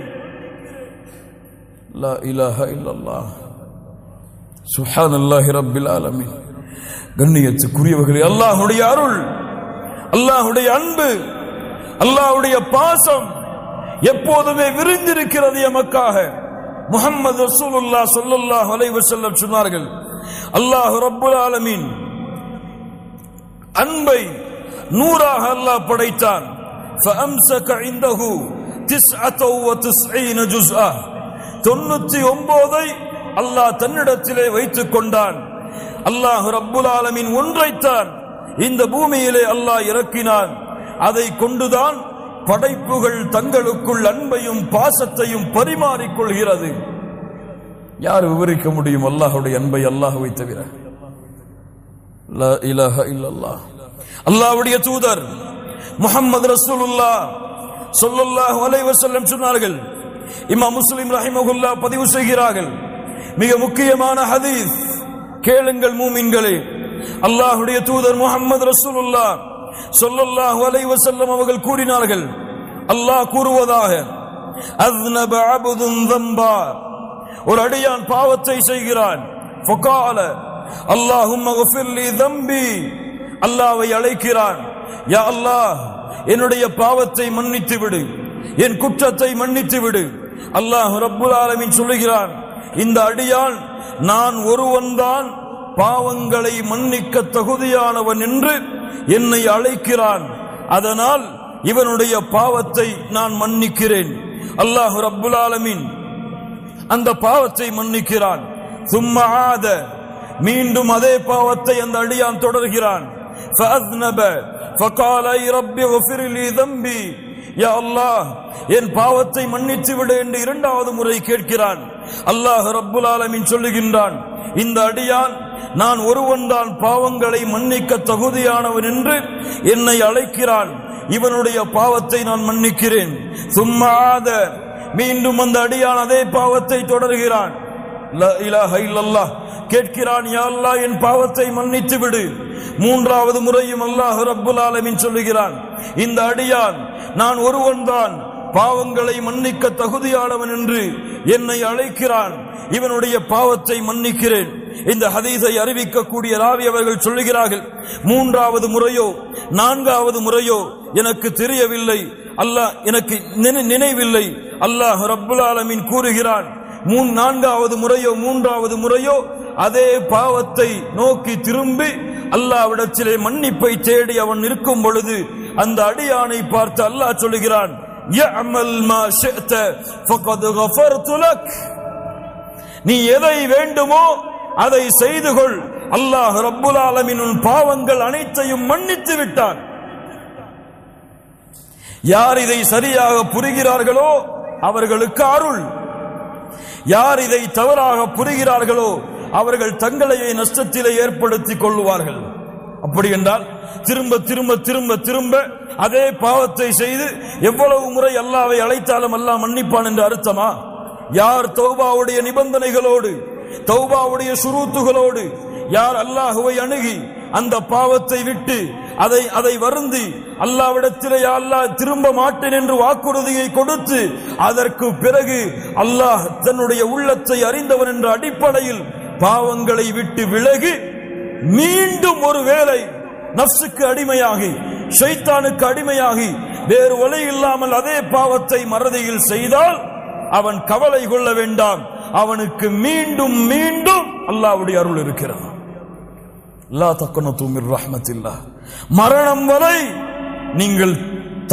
லா இலாஹா இல்லல்லாஹ். சுப்ஹானல்லாஹி ரப்பில் ஆலமீன். கண்ணியத்துக்குரியவர்களே, அல்லாஹ்வுடைய அருள், அல்லாஹ்வுடைய அன்பு, அல்லாஹ்வுடைய பாசம் எப்போதுமே விரிந்திருக்கிறது எமக்காக. முஹம்மது ரசூலுல்லாஹ் ஸல்லல்லாஹு அலைஹி வஸல்லம் சொன்னார்கள், அல்லாஹ் ரப்புல் ஆலமீன் அன்பை 100ஆக அல்லாஹ் படைத்தான். فأمسك عنده 99 جزءا, 99 அல்லாஹ் தன்னிடத்திலே வைத்துக் கொண்டான். அல்லாஹ் ரப்புல் ஆலமீன் ஒன்றைத்தான் இந்த பூமியிலே அல்லாஹ் இறக்கினான். அதை கொண்டுதான் படைப்புகள் தங்களுக்குள் அன்பையும் பாசத்தையும் பரிமாறிக்கொள்கிறது. யார் விவரிக்க முடியும் அல்லாஹ்வுடைய அன்பை அல்லாஹ்வை தவிர? லா இலாஹ இல்லல்லாஹ். அல்லாஹ்வுடைய தூதர் முஹம்மது ரசூலுல்லாஹ் ஸல்லல்லாஹு அலைஹி வஸல்லம் சொன்னார்கள். இமாம் முஸ்லிம் ரஹிமஹுல்லாஹ் பதிவு செய்கிறார்கள். மிக முக்கியமான ஹதீஸ், கேளுங்கள் மூமின்களே. அல்லாஹ்வுடைய தூதர் முஹம்மது ரசூலுல்லாஹ் ஸல்லல்லாஹு அலைஹி வஸல்லம் அவர்கள் கூறினார்கள், அல்லாஹ் கூறுவதாக, அஸ்னப அப்துன் ذنبا, ஒரு அடியான் பாவத்தை செய்கிறான். ஃபகால அல்லாஹும்ம க்ஃபிர் லி ذنبي, அல்லாஹ்வை அழைக்கிறான், யா அல்லாஹ் என்னுடைய பாவத்தை மன்னித்து விடு, என் குற்றத்தை மன்னித்து விடு. அல்லாஹ் ரப்புல் ஆலமீன் சொல்லுகிறான், இந்த அடியான் நான் ஒருவன்தான் பாவங்களை மன்னிக்க தகுதியானவன் என்று என்னை அழைக்கிறான், அதனால் இவனுடைய பாவத்தை நான் மன்னிக்கிறேன். அல்லாஹ் ரப்புல் ஆலமீன் அந்த பாவத்தை மன்னிக்கிறான். சும்மா ஆத, மீண்டும் அதே பாவத்தை அந்த அடியான் தொடர்கிறான். ஃபஅஸ்னப ஃபகால ரப்பி க்ஃபிர் லி ذنبي, யா அல்லாஹ் என் பாவத்தை மன்னித்து விடு என்று இரண்டாவது முறை கேட்கிறான். அல்லாஹ் ரப்புல் ஆலமீன் சொல்லுகின்றான், இந்த அடியான் நான் ஒருவன்தான் பாவங்களை மன்னிக்க தகுதியானவன் என்று என்னை அழைக்கிறான், இவனுடைய பாவத்தை நான் மன்னிக்கிறேன். சும்மா ஆத, மீண்டும் அந்த அடியான் அதே பாவத்தை தொடர்கிறான். லா இலாஹ இல்லல்லாஹ், கேட்கிறான், யா அல்லாஹ் என் பாவத்தை மன்னித்து விடு. மூன்றாவது முறையும் அல்லாஹ் ரப்புல் ஆலமீன் சொல்லுகிறான், இந்த அடியான் நான் ஒருவன்தான் பாவங்களை மன்னிக்க தகுதியானவன் என்று என்னை அழைக்கிறான், இவனுடைய பாவத்தை மன்னிக்கிறேன். இந்த ஹதீஸை அறிவிக்கக்கூடிய ராவி அவர்கள் சொல்லுகிறார்கள், மூன்றாவது முறையோ நான்காவது முறையோ எனக்கு தெரியவில்லை, அல்லாஹ் எனக்கு நினைவில்லை. அல்லாஹ் ரப்புல் ஆலமீன் கூறுகிறான், நான்காவது முறையோ மூன்றாவது முறையோ அதே பாவத்தை நோக்கி திரும்பி அல்லாஹ்விடத்திலே மன்னிப்பை தேடி அவன் இருக்கும் பொழுது அந்த அடியானை பார்த்து அல்லாஹ் சொல்லுகிறான், யஅமல் மா ஷிஅத ஃபகத் கஃபர்து லக், நீ எதை வேண்டுமோ அதை செய்து கொள், அல்லாஹ் ரப்புல் ஆலமீன் உன் பாவங்கள் அனைத்தையும் மன்னித்து விட்டான். யார் இதை சரியாக புரிகிறார்களோ அவர்களுக்கு அருள், யார் இதை தவறாக புரிகிறார்களோ அவர்கள் தங்களையே நஷ்டத்திலே ஏற்படுத்திக் கொள்வார்கள். அப்படி என்றால் திரும்ப திரும்ப திரும்ப திரும்ப அதே பாவத்தை செய்து எவ்வளவு முறை அல்லாஹ்வை அழைத்தாலும் அல்லாஹ் மன்னிப்பான் என்று அர்த்தமா? யார் தௌபாவுடைய நிபந்தனைகளோடு தௌபாவுடைய ஷுரூத்துகளோடு யார் அல்லாஹ்வை அணுகி அந்த பாவத்தை விட்டு அதை வருந்தி அல்லாஹ்விடத்திலே யா அல்லாஹ் திரும்ப மாட்டேன் என்று வாக்குறுதியை கொடுத்து அதற்கு பிறகு அல்லாஹ் தன்னுடைய உள்ளத்தை அறிந்தவன் என்ற அடிப்படையில் பாவங்களை விட்டு விலகி மீண்டும் ஒரு வேளை நஃப்ஸுக்கு அடிமையாகி ஷைத்தானுக்கு அடிமையாகி வேறு வழி இல்லாமல் அதே பாவத்தை மறதியில் செய்தால் அவன் கவலை கொள்ள வேண்டாம், அவனுக்கு மீண்டும் மீண்டும் அல்லாஹ்வுடைய அருள் இருக்கிறது. லா தக்னது மிர் ரஹ்மத்தில்லாஹ், மரணம் வரை நீங்கள்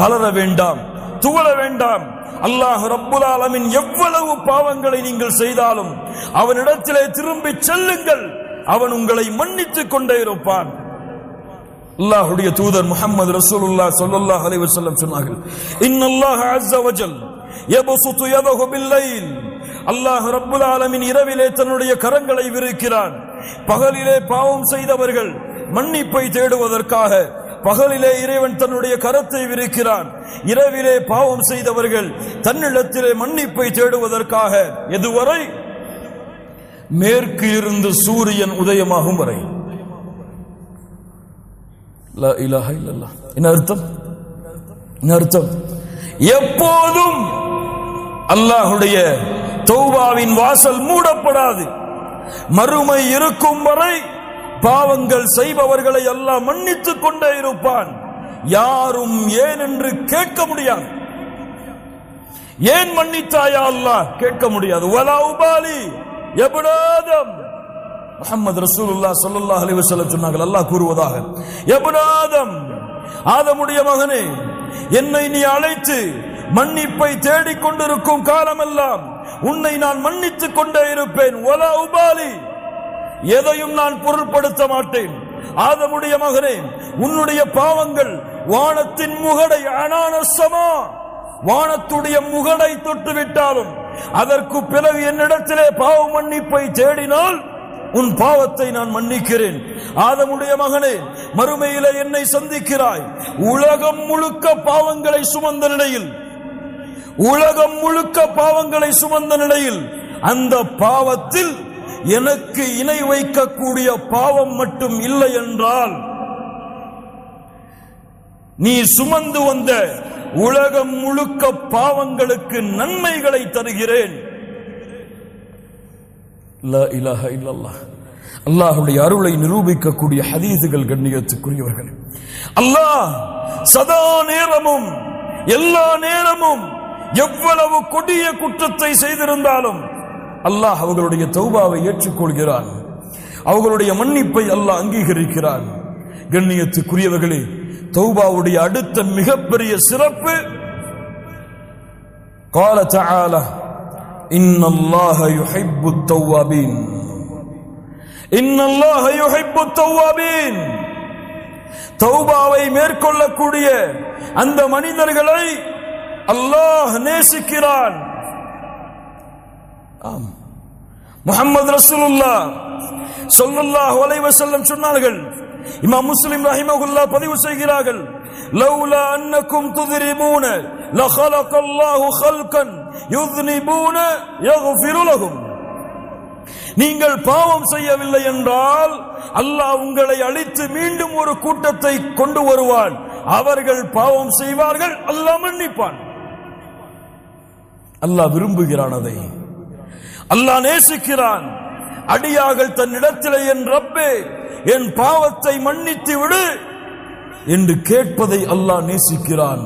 தளர வேண்டாம், துவள வேண்டாம். அல்லாஹ் ரப்புல் ஆலமீன் எவ்வளவு பாவங்களை நீங்கள் செய்தாலும் அவனிடத்திலே திரும்பி செல்லுங்கள், அவன் உங்களை மன்னித்துக் கொண்டே இருப்பான். அல்லாஹ்வுடைய தூதர் முஹம்மது ரசூலுல்லாஹ் ஸல்லல்லாஹு அலைஹி வஸல்லம் சொன்னார்கள், இன்னல்லாஹ அஸ்ஸ வஜல் யப்சுது யதஹு பில்லைல், அல்லாஹ் ரப்புல் ஆலமீன் இரவிலே தன்னுடைய கரங்களை விரிக்கிறான். பகலிலே பாவம் செய்தவர்கள் மன்னிப்பை தேடுவதற்காக பகலிலே இறைவன் தன்னுடைய கரத்தை விரிக்கிறான், இரவிலே பாவம் செய்தவர்கள் தன்னிடத்திலே மன்னிப்பை தேடுவதற்காக. எதுவரை? மேற்கு இருந்து சூரியன் உதயமாகும் வரை. லா இலாஹ இல்லல்லாஹ். என்ன அர்த்தம்? என்ன அர்த்தம்? எப்போதும் அல்லாஹ்வுடைய தௌபாவின் வாசல் மூடப்படாது. மறுமை இருக்கும் வரை பாவங்கள் செய்பவர்களை அல்லாஹ் மன்னித்துக் கொண்டே இருப்பான். யாரும் ஏன் என்று கேட்க முடியாது. ஏன் மன்னித்தாயா அல்லாஹ் கேட்க முடியாது. வலா உபாலி இப்னு ஆதம், முஹம்மது ரசூலுல்லாஹ் ஸல்லல்லாஹு அலைஹி வஸல்லம் சொன்னார்கள், அல்லாஹ் கூறுவதாக, இப்னு ஆதம், ஆதமுடைய மகனே, என்னை நீ அழைத்து மன்னிப்பை தேடிக்கொண்டிருக்கும் காலமெல்லாம் உன்னை நான் மன்னித்துக் கொண்டே இருப்பேன். வலா உபாலி, எதையும் நான் பொருட்படுத்த மாட்டேன். ஆதமுடைய மகனே, உன்னுடைய பாவங்கள் வானத்தின் முகடை அனானசமா, வானத்துடைய முகடை தொட்டுவிட்டாலும் அதற்கு பிறகு என்னிடத்திலே பாவ மன்னிப்பை தேடினால் உன் பாவத்தை நான் மன்னிக்கிறேன். ஆதமுடைய மகனே, மறுமையிலே என்னை சந்திக்கிறாய். உலகம் முழுக்க பாவங்களை சுமந்த நிலையில், உலகம் முழுக்க பாவங்களை சுமந்த நிலையில் அந்த பாவத்தில் எனக்கு இணை வைக்கக்கூடிய பாவம் மட்டும் இல்லை என்றால் நீ சுமந்து வந்த உலகம் முழுக்க பாவங்களுக்கு நன்மைகளை தருகிறேன். லா இலாஹ இல்லல்லாஹ். அல்லாஹ்வுடைய அருளை நிரூபிக்கக்கூடிய ஹதீஸுகள் கண்ணியத்துக்குரியவர்கள். அல்லாஹ் சதா நேரமும் எல்லா நேரமும் எவ்வளவு கொடிய குற்றத்தை செய்திருந்தாலும் அல்லாஹ் அவர்களுடைய தௌபாவை ஏற்றுக்கொள்கிறான். அவர்களுடைய மன்னிப்பை அல்லாஹ் அங்கீகரிக்கிறான். கண்ணியத்துக்குரியவர்களே, தௌபாவுடைய அடுத்த மிகப்பெரிய சிறப்பு قال تعالى إن الله يحب التوابين إن الله يحب التوابين. தௌபாவை மேற்கொள்ளக்கூடிய அந்த மனிதர்களை அல்லாஹ் நேசிக்கிறான். ஆம், முஹம்மது ரசூலுல்லாஹ் ஸல்லல்லாஹு அலைஹி வஸல்லம் சொன்னார்கள். இமாம் முஸ்லிம் ரஹிமஹுல்லாஹ் பதிவு செய்கிறார்கள், லௌலா அன்னக்கும் துذنبون لخلق الله خلقا يذنبون يغفر لهم. நீங்கள் பாவம் செய்யவில்லை என்றால் அல்லாஹ் உங்களை அழித்து மீண்டும் ஒரு கூட்டத்தை கொண்டு வருவான். அவர்கள் பாவம் செய்வார்கள், அல்லாஹ் மன்னிப்பான். அல்லாஹ் விரும்புகிறான், அதை அல்லாஹ் நேசிக்கிறான். அடியார்கள் தன்னிடத்திலே என் ரப்பே என் பாவத்தை மன்னித்து விடு என்று கேட்பதை அல்லாஹ் நேசிக்கிறான்.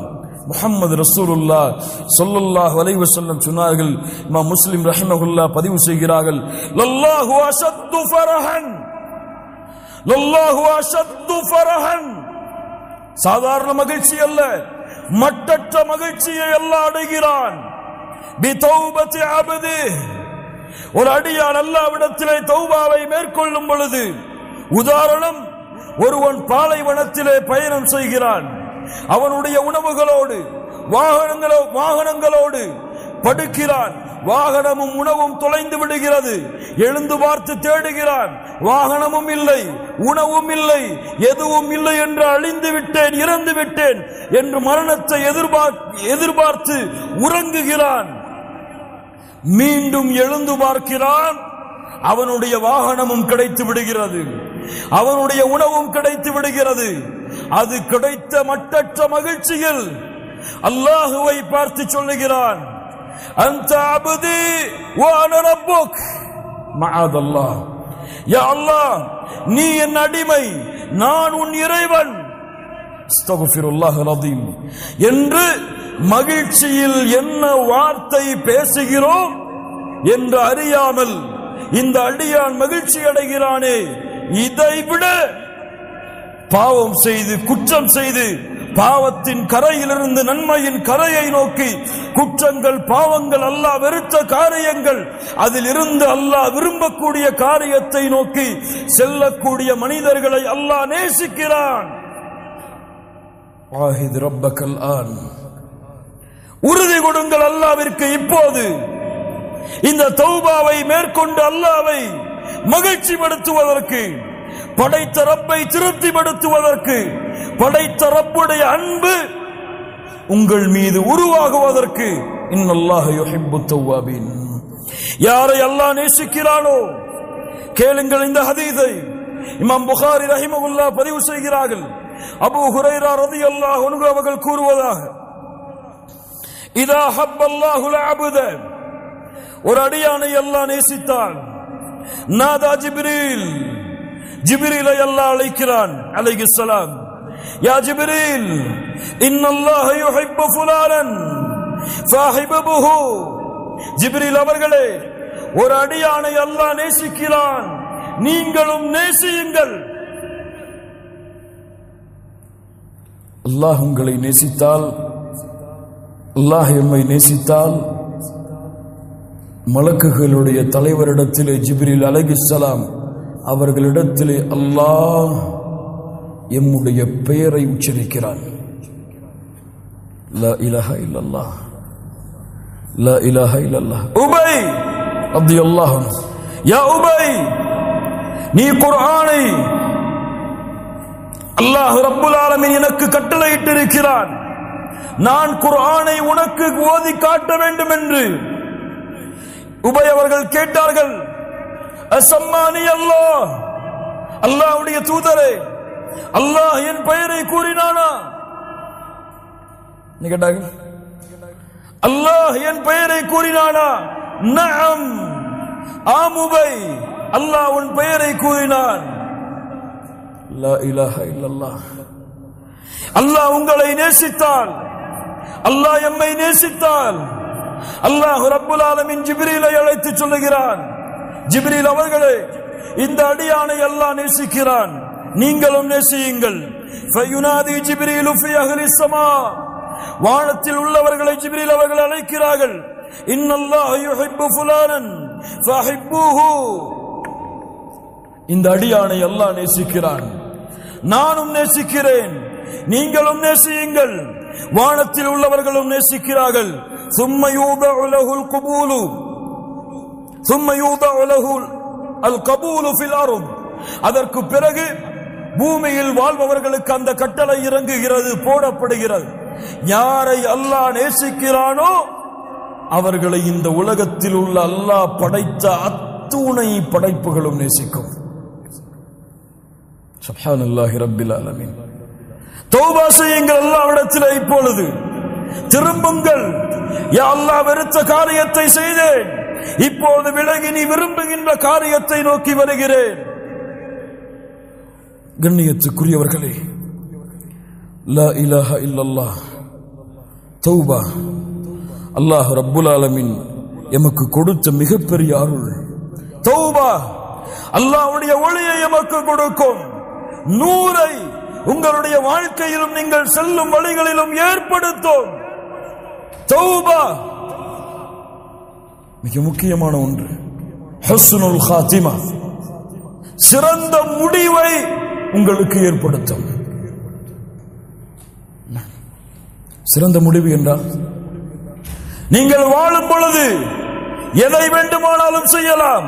முஹம்மது ரசூலுல்லாஹ் ஸல்லல்லாஹு அலைஹி வஸல்லம் சொன்னார்கள். இமாம் முஸ்லிம் ரஹிமஹுல்லாஹ் பதிவு செய்கிறார்கள், லல்லாஹு அஷத்து ஃபரஹன், லல்லாஹு அஷத்து ஃபரஹன். சாதாரண மகிழ்ச்சி அல்ல, மட்டற்ற மகிழ்ச்சியை அல்லாஹ் அடைகிறான். பிதௌபத்தி அப்தி, ஒரு அடியான் அல்லாஹ்விடத்திலே தௌபாவை மேற்கொள்ளும் பொழுது, உதாரணம், ஒருவன் பாலைவனத்திலே பயணம் செய்கிறான். அவனுடைய உணவுகளோடு வாகனங்களோடு படுக்கிறான். வாகனமும் உணவும் தொலைந்து விடுகிறது. எழுந்து பார்த்து தேடுகிறான். வாகனமும் இல்லை, உணவும் இல்லை, எதுவும் இல்லை என்று அழிந்து விட்டேன், இறந்து விட்டேன் என்று மரணத்தை எதிர்பார்த்து உறங்குகிறான். மீண்டும் எழுந்து பார்க்கிறான். அவனுடைய வாகனமும் கிடைத்து விடுகிறது, அவனுடைய உணவும் கிடைத்து விடுகிறது. அது கிடைத்த மட்டற்ற மகிழ்ச்சியில் அல்லாஹுவை பார்த்து சொல்லுகிறான், அன்த அப்தி வ அன ரப்புக். மஅதல்லாஹ், யா அல்லாஹ், நீ என் அடிமை, நான் உன் இறைவன். அஸ்தக்ஃபிருல்லாஹல் அஸீம் என்று மகிழ்ச்சியில் என்ன வார்த்தை பேசுகிறோம் என்று அறியாமல் இந்த அடியான் மகிழ்ச்சி அடைகிறானே, இதைவிட பாவம் செய்து குற்றம் செய்து பாவத்தின் கரையிலிருந்து நன்மையின் கரையை நோக்கி, குற்றங்கள் பாவங்கள் அல்லாஹ் வெறுத்த காரியங்கள், அதில் இருந்து அல்லாஹ் விரும்பக்கூடிய காரியத்தை நோக்கி செல்லக்கூடிய மனிதர்களை அல்லாஹ் நேசிக்கிறான். வாஹித் ரப்பக்கல் ஆன், உறுதி கொடுங்கள் அல்லாஹ்விற்கு இப்போது. இந்த தௌபாவை மேற்கொண்டு அல்லாஹ்வை மகிழ்ச்சிப்படுத்துவதற்கு, படைத்த ரப்பை திருப்திப்படுத்துவதற்கு, படைத்த ரப்புடைய அன்பு உங்கள் மீது உருவாகுவதற்கு, இன்னல்லாஹ யுஹிப்புத் தவ்வாபீன். யாரை அல்லாஹ் நேசிக்கிறானோ, கேளுங்கள் இந்த ஹதீஸை. இமாம் புகாரி ரஹிமஹுல்லாஹ் பதிவு செய்கிறார்கள். அபூ ஹுரைரா ரலியல்லாஹு அன்ஹு அவர்கள் கூறுவதாக, இதா ஹப்பல்லாஹுல் அப்த, ஒரு அடியானை அல்லாஹ் நேசித்தான். நாதா ஜிப்ரீல், ஜிப்ரீலை அல்லாஹ் அழைக்கிறான் அலைஹிஸ்ஸலாம். யா ஜிப்ரீல், இன்னல்லாஹ யுஹிப்பு ஃபுலானன் ஃபஹிபுஹு. ஜிப்ரீல் அவர்களே, ஒரு அடியானை அல்லாஹ் நேசிக்கிறான், நீங்களும் நேசியுங்கள். அல்லாஹ் உங்களை நேசித்தால், அல்லாஹ் எம்மை நேசித்தால் மலக்குகளுடைய தலைவரிடத்திலே ஜிப்ரீல் அலைஹிஸ்ஸலாம் அவர்களிடத்திலே அல்லாஹ் எம்முடைய பெயரை உச்சரிக்கிறான். லா இலாஹா இல்லல்லாஹ், லா இலாஹா இல்லல்லாஹ். உபை ரலியல்லாஹு அன்ஹு, யா உபை, நீ குர்ஆனை அல்லாஹ் ரப்புல் ஆலமீன் எனக்கு கட்டளையிட்டிருக்கிறான், நான் குர்ஆனை உனக்கு ஓதி காட்ட வேண்டும் என்று உபை அவர்கள் கேட்டார்கள். அஸம்மானி அல்லாஹ், அல்லாஹ்வுடைய தூதரே, அல்லாஹ் என் பெயரை கூறினானா? கேட்டார்கள். அல்லாஹ் என் பெயரை கூறினானா? நஅம், ஆம் உபை, அல்லாஹ் உன் பெயரை கூறினான். லா இலாஹா இல்லல்லாஹ். அல்லாஹ் உங்களை நேசித்தால், அல்லாஹ் எம்மை நேசித்தால், அல்லாஹ் ரப்புல் ஆலமீன் ஜிப்ரீலை அழைத்து சொல்லுகிறான், ஜிப்ரீல் அவர்களே, இந்த அடியானை அல்லாஹ் நேசிக்கிறான், நீங்களும் நேசியுங்கள். ஃபயுனாதி ஜிப்ரீலு ஃபி அஹ்லிஸ் ஸமா, வானத்தில் உள்ளவர்களை ஜிப்ரீல் அவர்கள் அழைக்கிறார்கள். இன்னல்லாஹ யுஹிப்பு ஃபுலானன் ஃபஹிப்பூஹு, இந்த அடியானை அல்லாஹ் நேசிக்கிறான், நானும் நேசிக்கிறேன், நீங்களும் நேசியுங்கள். வானத்தில் உள்ளவர்களும் நேசிக்கிறார்கள். ثم يوضع له القبول ثم يوضع له القبول في الارض, அதற்கு பிறகு பூமியில் வாழ்பவர்களுக்கு அந்த கட்டளை இறங்குகிறது, போடப்படுகிறது. யாரை அல்லாஹ் நேசிக்கிறானோ அவர்களை இந்த உலகத்தில் உள்ள அல்லாஹ் படைத்த அத்துணை படைப்புகளும் நேசிக்கும். சுப்ஹானல்லாஹி ரப்பில் ஆலமீன். தௌபா செய்யுங்கள் அல்லாஹ்விடத்தில், இப்பொழுது திரும்புங்கள். யா அல்லாஹ், வெறுத்த காரியத்தை செய்தேன், இப்போது விலகி நீ விரும்புகின்ற காரியத்தை நோக்கி வருகிறேன். கண்ணியத்துக்குரியவர்களே, லா இலாஹா இல்லல்லாஹ், தௌபா அல்லாஹ் ரப்புல் ஆலமீன் எமக்கு கொடுத்த மிகப்பெரிய அருள். தௌபா அல்லாஹ்வுடைய ஒளியை எமக்கு கொடுக்கும், நூரை உங்களுடைய வாழ்க்கையிலும் நீங்கள் செல்லும் வழிகளிலும் ஏற்படுத்தும். தௌபா மிக முக்கியமான ஒன்று. ஹுஸ்னுல் காத்திமா, சிறந்த முடிவை உங்களுக்கு ஏற்படுத்தும். சிறந்த முடிவு என்றால் நீங்கள் வாழும் பொழுது எதை வேண்டுமானாலும் செய்யலாம்,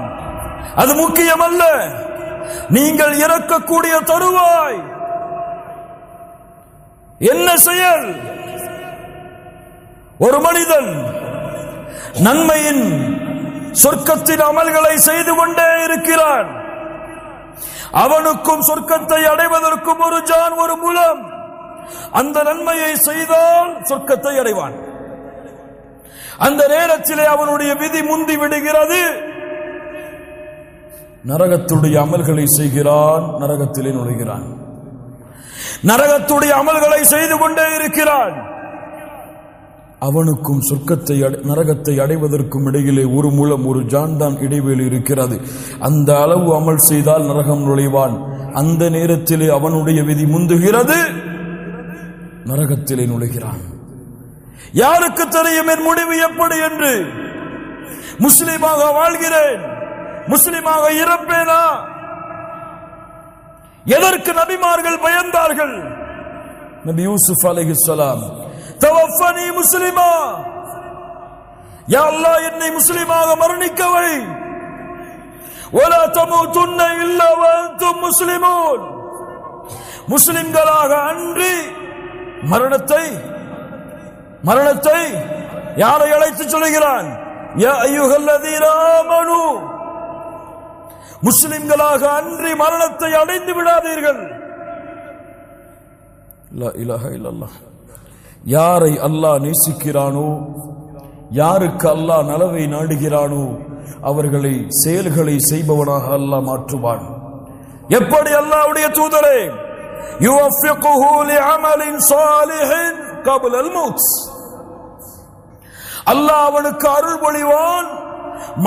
அது முக்கியமல்ல. நீங்கள் இறக்கக்கூடிய தருவாய் என்ன செயல்? ஒரு மனிதன் நன்மையின் சொர்க்கத்தின் அமல்களை செய்து கொண்டே இருக்கிறான், அவனுக்கும் சொர்க்கத்தை அடைவதற்கும் ஒரு ஜான், ஒரு மூலம். அந்த நன்மையை செய்தால் சொர்க்கத்தை அடைவான். அந்த நேரத்திலே அவனுடைய விதி முந்தி விடுகிறது, நரகத்துடைய அமல்களை செய்கிறான், நரகத்திலே நுழைகிறான். நரகத்துடைய அமல்களை செய்து கொண்டே இருக்கிறான், அவனுக்கும் சொர்க்கத்தை நரகத்தை அடைவதற்கும் இடையிலே ஒரு மூலம், ஒரு ஜான் தான் இடைவெளி இருக்கிறது. அந்த அளவு அமல் செய்தால் நரகம் நுழைவான். அந்த நேரத்திலே அவனுடைய விதி முந்துகிறது, நரகத்திலே நுழைகிறான். யாருக்கு தெரியும் என் முடிவு எப்படி என்று? முஸ்லிமாக வாழ்கிறேன், முஸ்லிமாக இறப்பேனா? எதற்கு நபிமார்கள் பயந்தார்கள்? நபி யூசுப் அலைஹிஸ்ஸலாம், தவஃபனி முஸ்லிமா, யா அல்லாஹ் என்னை முஸ்லிமாக மரணிக்க வை. வலா தமூதுன்ன இல்லா வ அன்தும் முஸ்லிமூன், முஸ்லிம்களாக அன்றி மரணத்தை யாரை அழைத்து சொல்கிறான்? யா அய்யுஹல்லதீன ஆமனூ, முஸ்லிம்களாக அன்றி மரணத்தை அடைந்து விடாதீர்கள். லா இலாஹா இல்லல்லாஹ். யாரை அல்லாஹ் நேசிக்கிறானோ, யாருக்கு அல்லாஹ் நலவை நாடுகிறானோ அவர்களை செயல்களை செய்பவனாக அல்லாஹ் மாற்றுவான். எப்படி? அல்லாஹ்வுடைய தூதரே, யுவஃபிகுஹு லிஅமலின் ஸாலிஹின் கப்ல அல்-மௌத், அல்லாஹ் அவனுக்கு அருள் பொழிவான்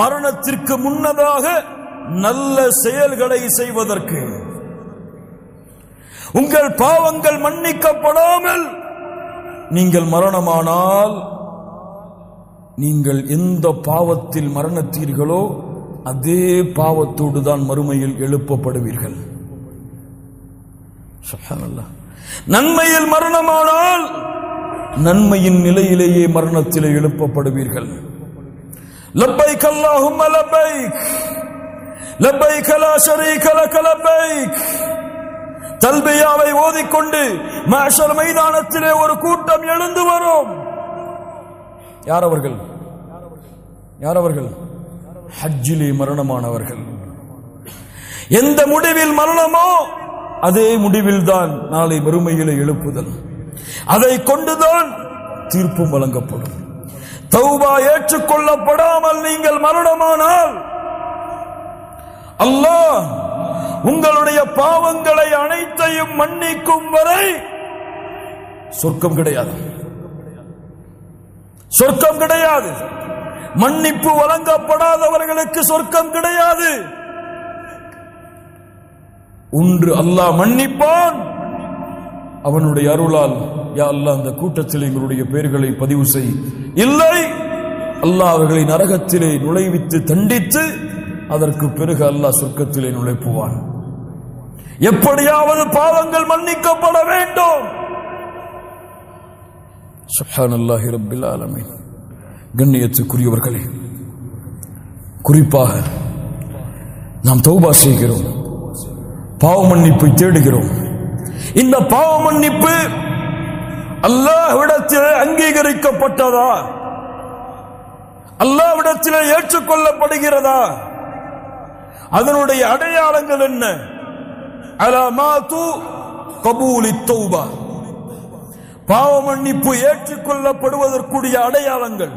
மரணத்திற்கு முன்னதாக நல்ல செயல்களை செய்வதற்கு. உங்கள் பாவங்கள் மன்னிக்கப்படாமல் நீங்கள் மரணமானால் நீங்கள் எந்த பாவத்தில் மரணத்தீர்களோ அதே பாவத்தோடு தான் மறுமையில் எழுப்பப்படுவீர்கள். சுப்ஹானல்லாஹ். நன்மையில் மரணமானால் நன்மையின் நிலையிலேயே மரணத்திலே எழுப்பப்படுவீர்கள். லப்பைக் அல்லாஹும்ம லப்பைக் லப்பைக் லா ஷரீக லக லப்பைக். தல்பியாவை ஓதிக்கொண்டு மஹ்ஷர் மைதானத்திலே ஒரு கூட்டம் எழுந்து வரும். யார் அவர்கள்? ஹஜ்ஜிலே மரணமானவர்கள். எந்த முடிவில் மரணமோ அதே முடிவில் தான் நாளை மறுமையிலே எழுப்புதல். அதை கொண்டுதான் தீர்ப்பும் வழங்கப்படும். தௌபா ஏற்றுக்கொள்ளப்படாமல் நீங்கள் மரணமானால் அல்லாஹ் உங்களுடைய பாவங்களை அனைத்தையும் மன்னிக்கும் வரை சொர்க்கம் கிடையாது. சொர்க்கம் கிடையாது. மன்னிப்பு வழங்கப்படாதவர்களுக்கு சொர்க்கம் கிடையாது. ஒன்று அல்லாஹ் மன்னிப்பான், அவனுடைய அருளால் யா அல்லாஹ் அந்த கூட்டத்தில் எங்களுடைய பெயர்களை பதிவு செய். இல்லை, அல்லாஹ் அவர்களை நரகத்திலே நுழைவித்து தண்டித்து அதற்கு பிறகு அல்லாஹ் சொர்க்கத்திலே நுழைப்புவான். எப்படியாவது பாவங்கள் மன்னிக்கப்பட வேண்டும். சுப்ஹானல்லாஹி ரப்பில் ஆலமீன். கண்ணியத்துக்குரியவர்களே, குறிப்பாக நாம் தௌபா செய்கிறோம், பாவ மன்னிப்பை தேடுகிறோம். இந்த பாவ மன்னிப்பு அல்லாஹ்விடத்திலே அங்கீகரிக்கப்பட்டதா? அல்லாஹ்விடத்திலே ஏற்றுக்கொள்ளப்படுகிறதா? அதனுடைய அடையாளங்கள் என்ன? அலமாத்து கபூலி தௌபா. பாவ மன்னிப்பு ஏற்றுக்கொள்ளப்படுவதற்குரிய அடையாளங்கள்.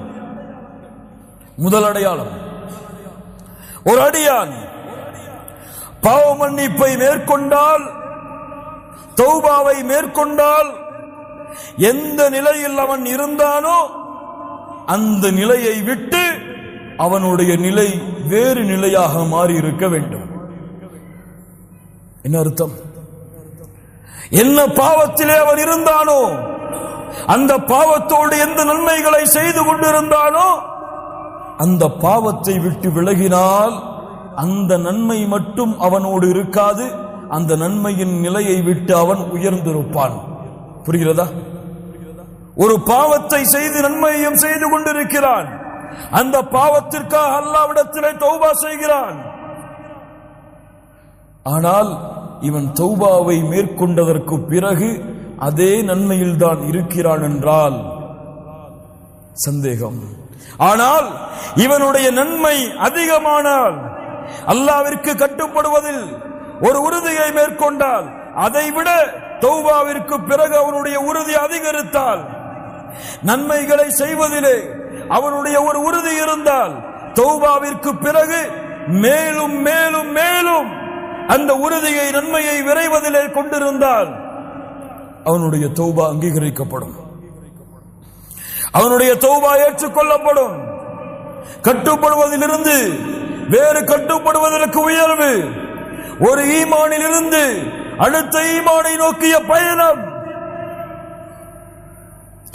முதல் அடையாளம், ஒரு அடியான் பாவ மன்னிப்பை மேற்கொண்டால், தௌபாவை மேற்கொண்டால், எந்த நிலையில் அவன் இருந்தானோ அந்த நிலையை விட்டு அவனுடைய நிலை வேறு நிலையாக மாறி இருக்க வேண்டும். என்ன அர்த்தம்? என்ன பாவத்திலே அவன் இருந்தானோ, அந்த பாவத்தோடு எந்த நன்மைகளை செய்து கொண்டிருந்தானோ அந்த பாவத்தை விட்டு விலகினால் அந்த நன்மை மட்டும் அவனோடு இருக்காது, அந்த நன்மையின் நிலையை விட்டு அவன் உயர்ந்திருப்பான். புரிகிறதா? ஒரு பாவத்தை செய்து நன்மையும் செய்து கொண்டிருக்கிறான், அந்த பாவத்திற்காக அல்லாஹ்விடத்திலே தௌபா செய்கிறான். ஆனால் இவன் தௌபாவை மேற்கொண்டதற்கு பிறகு அதே நன்மையில் தான் இருக்கிறான் என்றால் சந்தேகம். ஆனால் இவனுடைய நன்மை அதிகமானால், அல்லாஹ்விற்கு கட்டுப்படுவதில் ஒரு உறுதியை மேற்கொண்டால், அதைவிட தௌபாவிற்கு பிறகு அவனுடைய உறுதி அதிகரித்தால், நன்மைகளை செய்வதிலே அவனுடைய ஒரு உறுதி இருந்தால், தௌபாவிற்கு பிறகு மேலும் மேலும் மேலும் அந்த உறுதியை, நன்மையை விரைவதிலே கொண்டிருந்தால் அவனுடைய தௌபா அங்கீகரிக்கப்படும், அவனுடைய தௌபா ஏற்றுக்கொள்ளப்படும். கட்டுப்படுவதிலிருந்து வேறு கட்டுப்படுவதற்கு உயர்வு, ஒரு ஈமானில் இருந்து அடுத்த ஈமானை நோக்கிய பயணம்.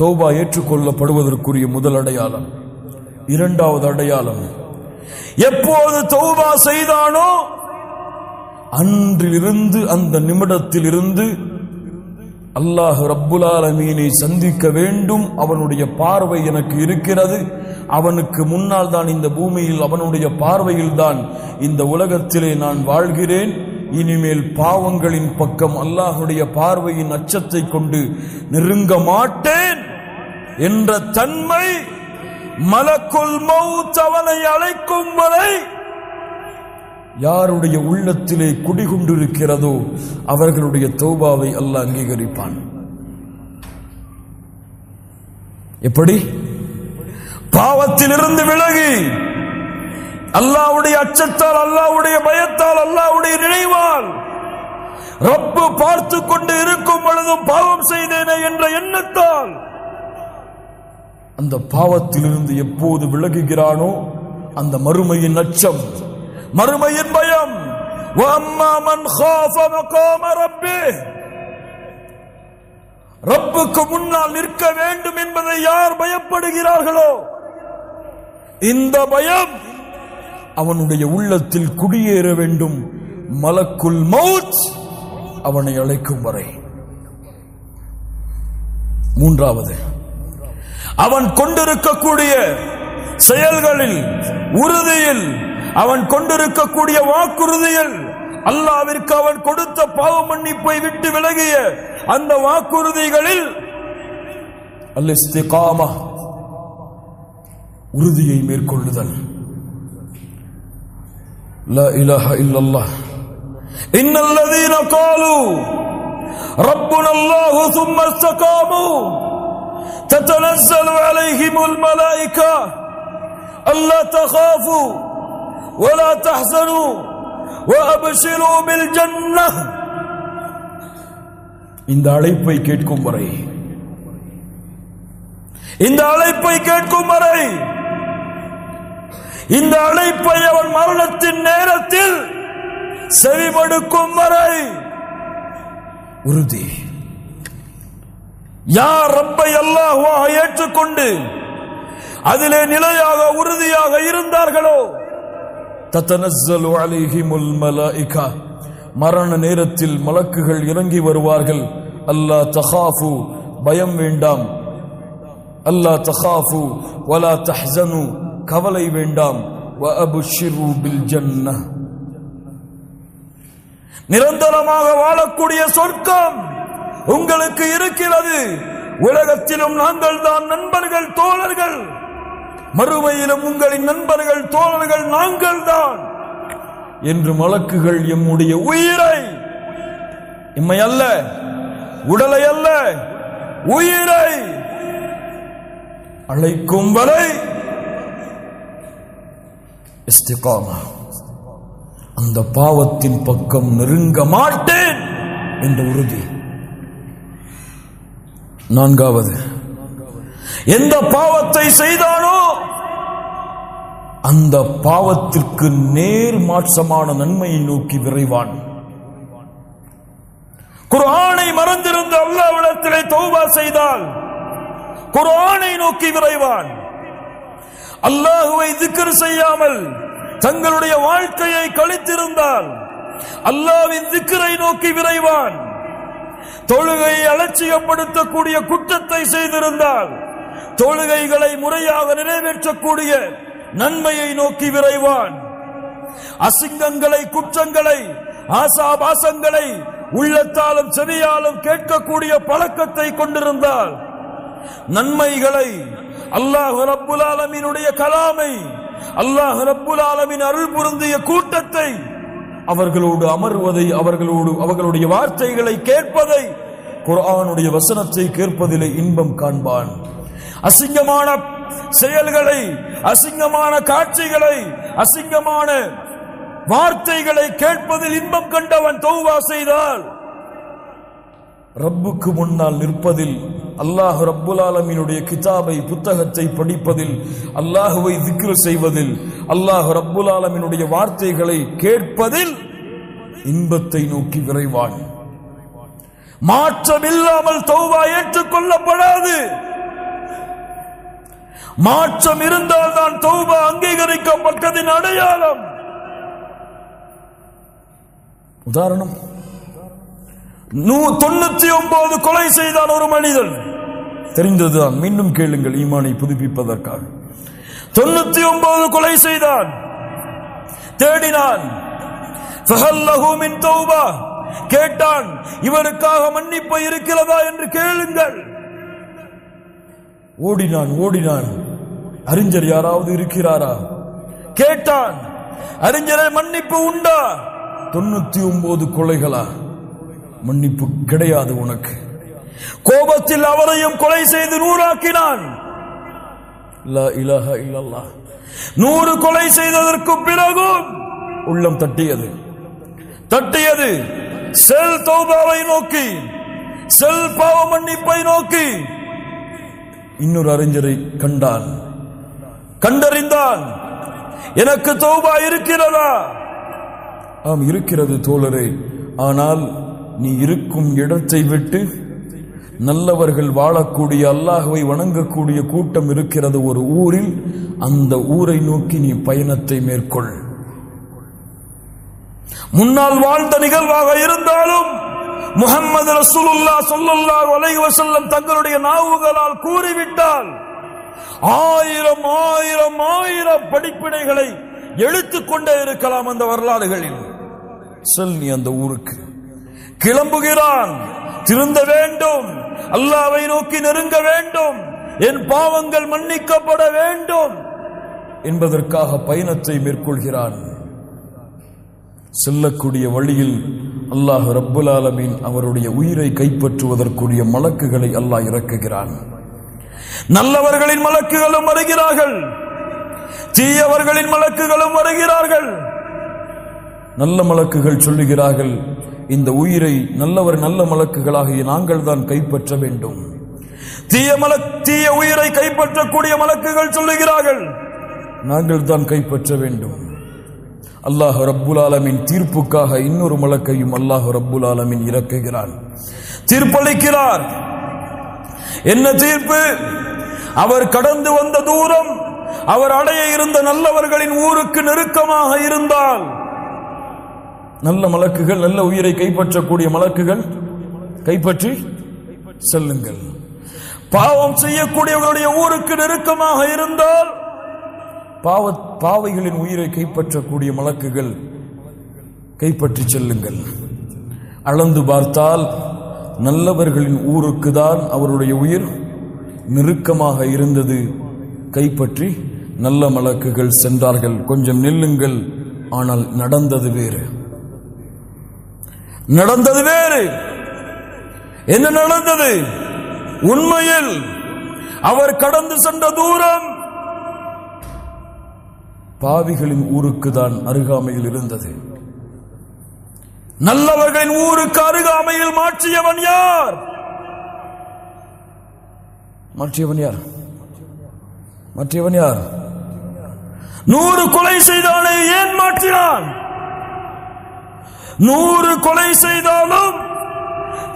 தௌபா ஏற்றுக்கொள்ளப்படுவதற்குரிய முதல் அடையாளம். இரண்டாவது அடையாளம், எப்போது தௌபா செய்தானோ அன்றிலிருந்து, அந்த நிமிடத்தில் இருந்து அல்லாஹ் ரப்புல் ஆலமீனை சந்திக்க வேண்டும். அவனுடைய பார்வை எனக்கு இருக்கிறது, அவனுக்கு முன்னால் தான் இந்த பூமியில், அவனுடைய பார்வையில் தான் இந்த உலகத்திலே நான் வாழ்கிறேன். இனிமேல் பாவங்களின் பக்கம் அல்லாஹுடைய பார்வையின் அச்சத்தை கொண்டு நெருங்க மாட்டேன் என்ற தன்மை மலக்குல் மௌத் அவனை அழைக்கும் வரை யாருடைய உள்ளத்திலே குடிகொண்டிருக்கிறதோ அவர்களுடைய தௌபாவை அல்லாஹ் அங்கீகரிப்பான். எப்படி? பாவத்திலிருந்து விலகி அல்லாஹ்வுடைய அச்சத்தால், அல்லாஹ்வுடைய பயத்தால், அல்லாஹ்வுடைய நினைவால், ரப்பு பார்த்து கொண்டு இருக்கும் பொழுதும் பாவம் செய்தேனே என்ற எண்ணத்தால் அந்த பாவத்திலிருந்து எப்போது விலகுகிறானோ அந்த மறுமையின் அச்சம், மறுமையின் பயம். வஅம்மா மன் காஃப மகாம ரப்பிஹ், ரப்புக்கு முன்னால் நிற்க வேண்டும் என்பதை யார் பயப்படுகிறார்களோ இந்த பயம் அவனுடைய உள்ளத்தில் குடியேற வேண்டும். மலக்குல் மௌத் அவனை அழைக்கும் வரை. மூன்றாவது, அவன் கொண்டிருக்கக்கூடிய செயல்களில், உறுதியில், அவன் கொண்டிருக்கக்கூடிய வாக்குறுதியில், அல்லாஹ்விற்கு அவன் கொடுத்த பாவ மன்னிப்பை விட்டு விலகிய அந்த வாக்குறுதிகளில் அல்-இஸ்திகாமா, உறுதியை மேற்கொள்ளுதல். லா இலாஹா இல்லல்லாஹ் இன்னல்லதீன காலு ரப்புனா அல்லாஹு ثم استقاموا تتنزل عليهم الملائكة ألا تخافوا ولا تحزنوا وأبشروا بالجنة. இந்த அழைப்பை கேட்கும் வரை, இந்த அழைப்பை கேட்கும் வரை, இந்த அழைப்பை அவன் மரணத்தின் நேரத்தில் செவிமடுக்கும் வரை உறுதி. யார் ரப்பை அல்லாஹ்வாக ஏற்றுக்கொண்டு அதிலே நிலையாக உறுதியாக இருந்தார்களோ, தத்தனஸ்ஸலு அலைஹிமுல் மலாயிகா, மரண நேரத்தில் மலக்குகள் இறங்கி வருவார்கள். அல்லா தகாஃபு, பயம் வேண்டாம். அல்லா தகாஃபு வலா தஹ்ஸனு, கவலை வேண்டாம். வஅப்ஷிரு பில் ஜன்னah, நிரந்தரமாக வாழக்கூடிய சொர்க்கம் உங்களுக்கு இருக்கிறது. உலகத்திலும் நாங்கள் தான் நண்பர்கள், தோழர்கள். மறுமையிலும் உங்களின் நண்பர்கள், தோழர்கள் நாங்கள் தான் என்று மலக்குகள் எம்முடைய உயிரை, எம்மை அல்ல, உடலை அல்ல, உயிரை அழைக்கும் வரை இஸ்திகாமா, அந்த பாவத்தின் பக்கம் நெருங்க மாட்டேன் என்ற உறுதி. நான்காவது, எந்த பாவத்தை செய்தானோ அந்த பாவத்திற்கு நேர் மாற்றமான நன்மையை நோக்கி விரைவான். குர்ஆனை மறந்திருந்த அல்லாஹ்விடத்திலே தௌபா செய்தால் குர்ஆனை நோக்கி விரைவான். அல்லாஹ்வை திக்ர் செய்யாமல் தங்களுடைய வாழ்க்கையை கழித்திருந்தால் அல்லாஹ்வின் திக்ரை நோக்கி விரைவான். தொழுகையை அலட்சியப்படுத்தக்கூடிய குற்றத்தை செய்திருந்தால் தொழுகைகளை முறையாக நிறைவேற்றக்கூடிய நன்மையை நோக்கி விரைவான். அசிங்கங்களை, குற்றங்களை, ஆசாபாசங்களை உள்ளத்தாலும் செவியாலும் கேட்கக்கூடிய பழக்கத்தை கொண்டிருந்தால் நன்மைகளை, அல்லாஹ் ரப்புல் ஆலமீனுடைய கலாமை, அல்லாஹ் ரப்புல் ஆலமீன் அருள் புரிந்திய கூட்டத்தை, அவர்களோடு அமர்வதை, அவர்களுடைய வார்த்தைகளை கேட்பதை, குர்ஆனுடைய வசனத்தை கேட்பதிலே இன்பம் காண்பான். அசிங்கமான செயல்களை, அசிங்கமான காட்சிகளை, அசிங்கமான வார்த்தைகளை கேட்பதில் இன்பம் கண்டவன் தௌபா செய்தால் ரப்புக்கு முன்னால் நிற்பதில், அல்லாஹ் ரப்புல் ஆலமீனுடைய கிதாபை, புத்தகத்தை படிப்பதில், அல்லாஹ்வை திக்ர் செய்வதில், அல்லாஹ் ரப்புல் ஆலமீனுடைய வார்த்தைகளை கேட்பதில் இன்பத்தை நோக்கி விரைவான். மாற்றம் இல்லாமல் தௌபா ஏற்றுக்கொள்ளப்படாது. மாற்றம் இருந்தால் தான் தௌபா அங்கீகரிக்கப்பட்டதின் அடையாளம். உதாரணம், 99 கொலை செய்தான் ஒரு மனிதன். தெரிந்ததுதான், மீண்டும் கேளுங்கள் ஈமானை புதுப்பிப்பதற்காக. 99 கொலை செய்தான். தேடினான். ஃபஹல்லஹு மின் தௌபா, கேட்டான், இவருக்காக மன்னிப்பு இருக்கிறதா என்று கேளுங்கள். ஓடினான். அறிஞர் யாராவது இருக்கிறாரா கேட்டான். அறிஞரை, மன்னிப்பு உண்டா? 99 கொலைகளா? மன்னிப்பு கிடையாது உனக்கு. கோபத்தில் அவரையும் கொலை செய்து 100 ஆக்கினான். லா இலாஹா இல்லல்லாஹ். 100 கொலை செய்ததற்கு பிறகும் உள்ளம் தட்டியது. செல் தௌபாவை நோக்கி, செல் பாவ மன்னிப்பை நோக்கி. இன்னொரு அறிஞரை கண்டான், கண்டறிந்தான். எனக்கு தௌபா இருக்கிறதா? ஆம் இருக்கிறது தோழரே, ஆனால் நீ இருக்கும் இடத்தை விட்டு நல்லவர்கள் வாழக்கூடிய அல்லாஹ்வை வணங்கக்கூடிய கூட்டம் இருக்கிறது ஒரு ஊரில், அந்த ஊரை நோக்கி நீ பயணத்தை மேற்கொள். முன்னால் வாழ்ந்த நிகழ்வாக இருந்தாலும் முஹம்மது ரசூலுல்லாஹ் ஸல்லல்லாஹு அலைஹி வஸல்லம் தங்களுடைய நாவுகளால் கூறிவிட்டால் ஆயிரம் ஆயிரம் ஆயிரம் படிப்பினைகளை எடுத்துக்கொண்டே இருக்கலாம் அந்த வரலாறுகளில். செல் நீ அந்த ஊருக்கு. கிளம்புகிறான். திருந்த வேண்டும், அல்லாஹ்வை நோக்கி நெருங்க வேண்டும், என் பாவங்கள் மன்னிக்கப்பட வேண்டும் என்பதற்காக பயணத்தை மேற்கொள்கிறான். செல்லக்கூடிய வழியில் அல்லாஹ் ரப்புல் ஆலமீன் அவருடைய உயிரை கைப்பற்றுவதற்குரிய மலக்குகளை அல்லாஹ் இறக்குகிறான். நல்லவர்களின் மலக்குகளும் வருகிறார்கள், தீயவர்களின் மலக்குகளும் வருகிறார்கள். நல்ல மலக்குகள் சொல்லுகிறார்கள், இந்த உயிரை நல்ல மலக்குகளாகிய நாங்கள் தான் கைப்பற்ற வேண்டும். தீய உயிரை கைப்பற்றக்கூடிய மலக்குகள் சொல்லுகிறார்கள், நாங்கள் தான் கைப்பற்ற வேண்டும். அல்லாஹ் ரப்புல் ஆலமீன் தீர்ப்புக்காக இன்னொரு மலக்கையும் அல்லாஹ் ரப்புல் ஆலமீன் இறக்குகிறான். தீர்ப்பளிக்கிறார். என்ன தீர்ப்பு? அவர் கடந்து வந்த தூரம் அவர் அடைய இருந்த நல்லவர்களின் ஊருக்கு நெருக்கமாக இருந்தால் நல்ல மலக்குகள், நல்ல உயிரை கைப்பற்றக்கூடிய மலக்குகள் கைப்பற்றி செல்லுங்கள். பாவம் செய்யக்கூடியவர்களுடைய ஊருக்கு நெருக்கமாக இருந்தால் பாவைகளின் உயிரை கைப்பற்றக்கூடிய மலக்குகள் கைப்பற்றி செல்லுங்கள். அளந்து பார்த்தால் நல்லவர்களின் ஊருக்கு தான் அவருடைய உயிர் நெருக்கமாக இருந்தது. கைப்பற்றி நல்ல மலக்குகள் சென்றார்கள். கொஞ்சம் நில்லுங்கள், ஆனால் நடந்தது வேறு. நடந்தது வேறு. என்ன நடந்தது? உண்மையில் அவர் கடந்து சென்ற தூரம் பாவிகளின் ஊருக்கு தான் அருகாமையில் இருந்தது. நல்லவர்களின் ஊருக்கு அருகாமையில் மாற்றியவன் யார்? மாற்றியவன் யார்? மாற்றியவன் யார்? 100 கொலை செய்தானே ஏன் மாற்றினான்? 100 கொலை செய்தாலும்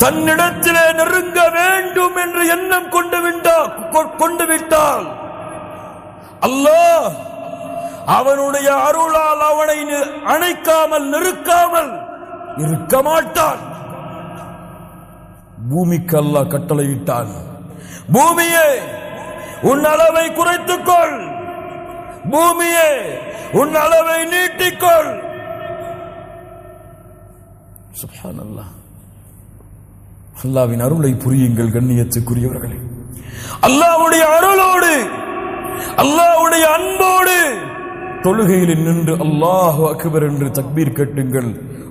தன்னிடத்திலே நெருங்க வேண்டும் என்று எண்ணம் கொண்டு விட்டால் அல்லாஹ் அவனுடைய அருளால் அவனை அணைக்காமல் நெருக்காமல் இருக்க மாட்டான். பூமிக்கு அல்லாஹ் கட்டளையிட்டான், பூமியே உன் அளவை குறைத்துக்கொள், பூமியே உன் அளவை நீட்டிக்கொள். சுப்ஹானல்லாஹ். அல்லாஹ்வின் அருளை புரியுங்கள் கண்ணியத்துக்குரியவர்களே. அல்லாஹ்வுடைய அருளோடு, அல்லாஹ்வுடைய அன்போடு தொழுகையில் நின்று அல்லாஹு அக்பர் என்று தக்பீர் கட்டுங்கள்.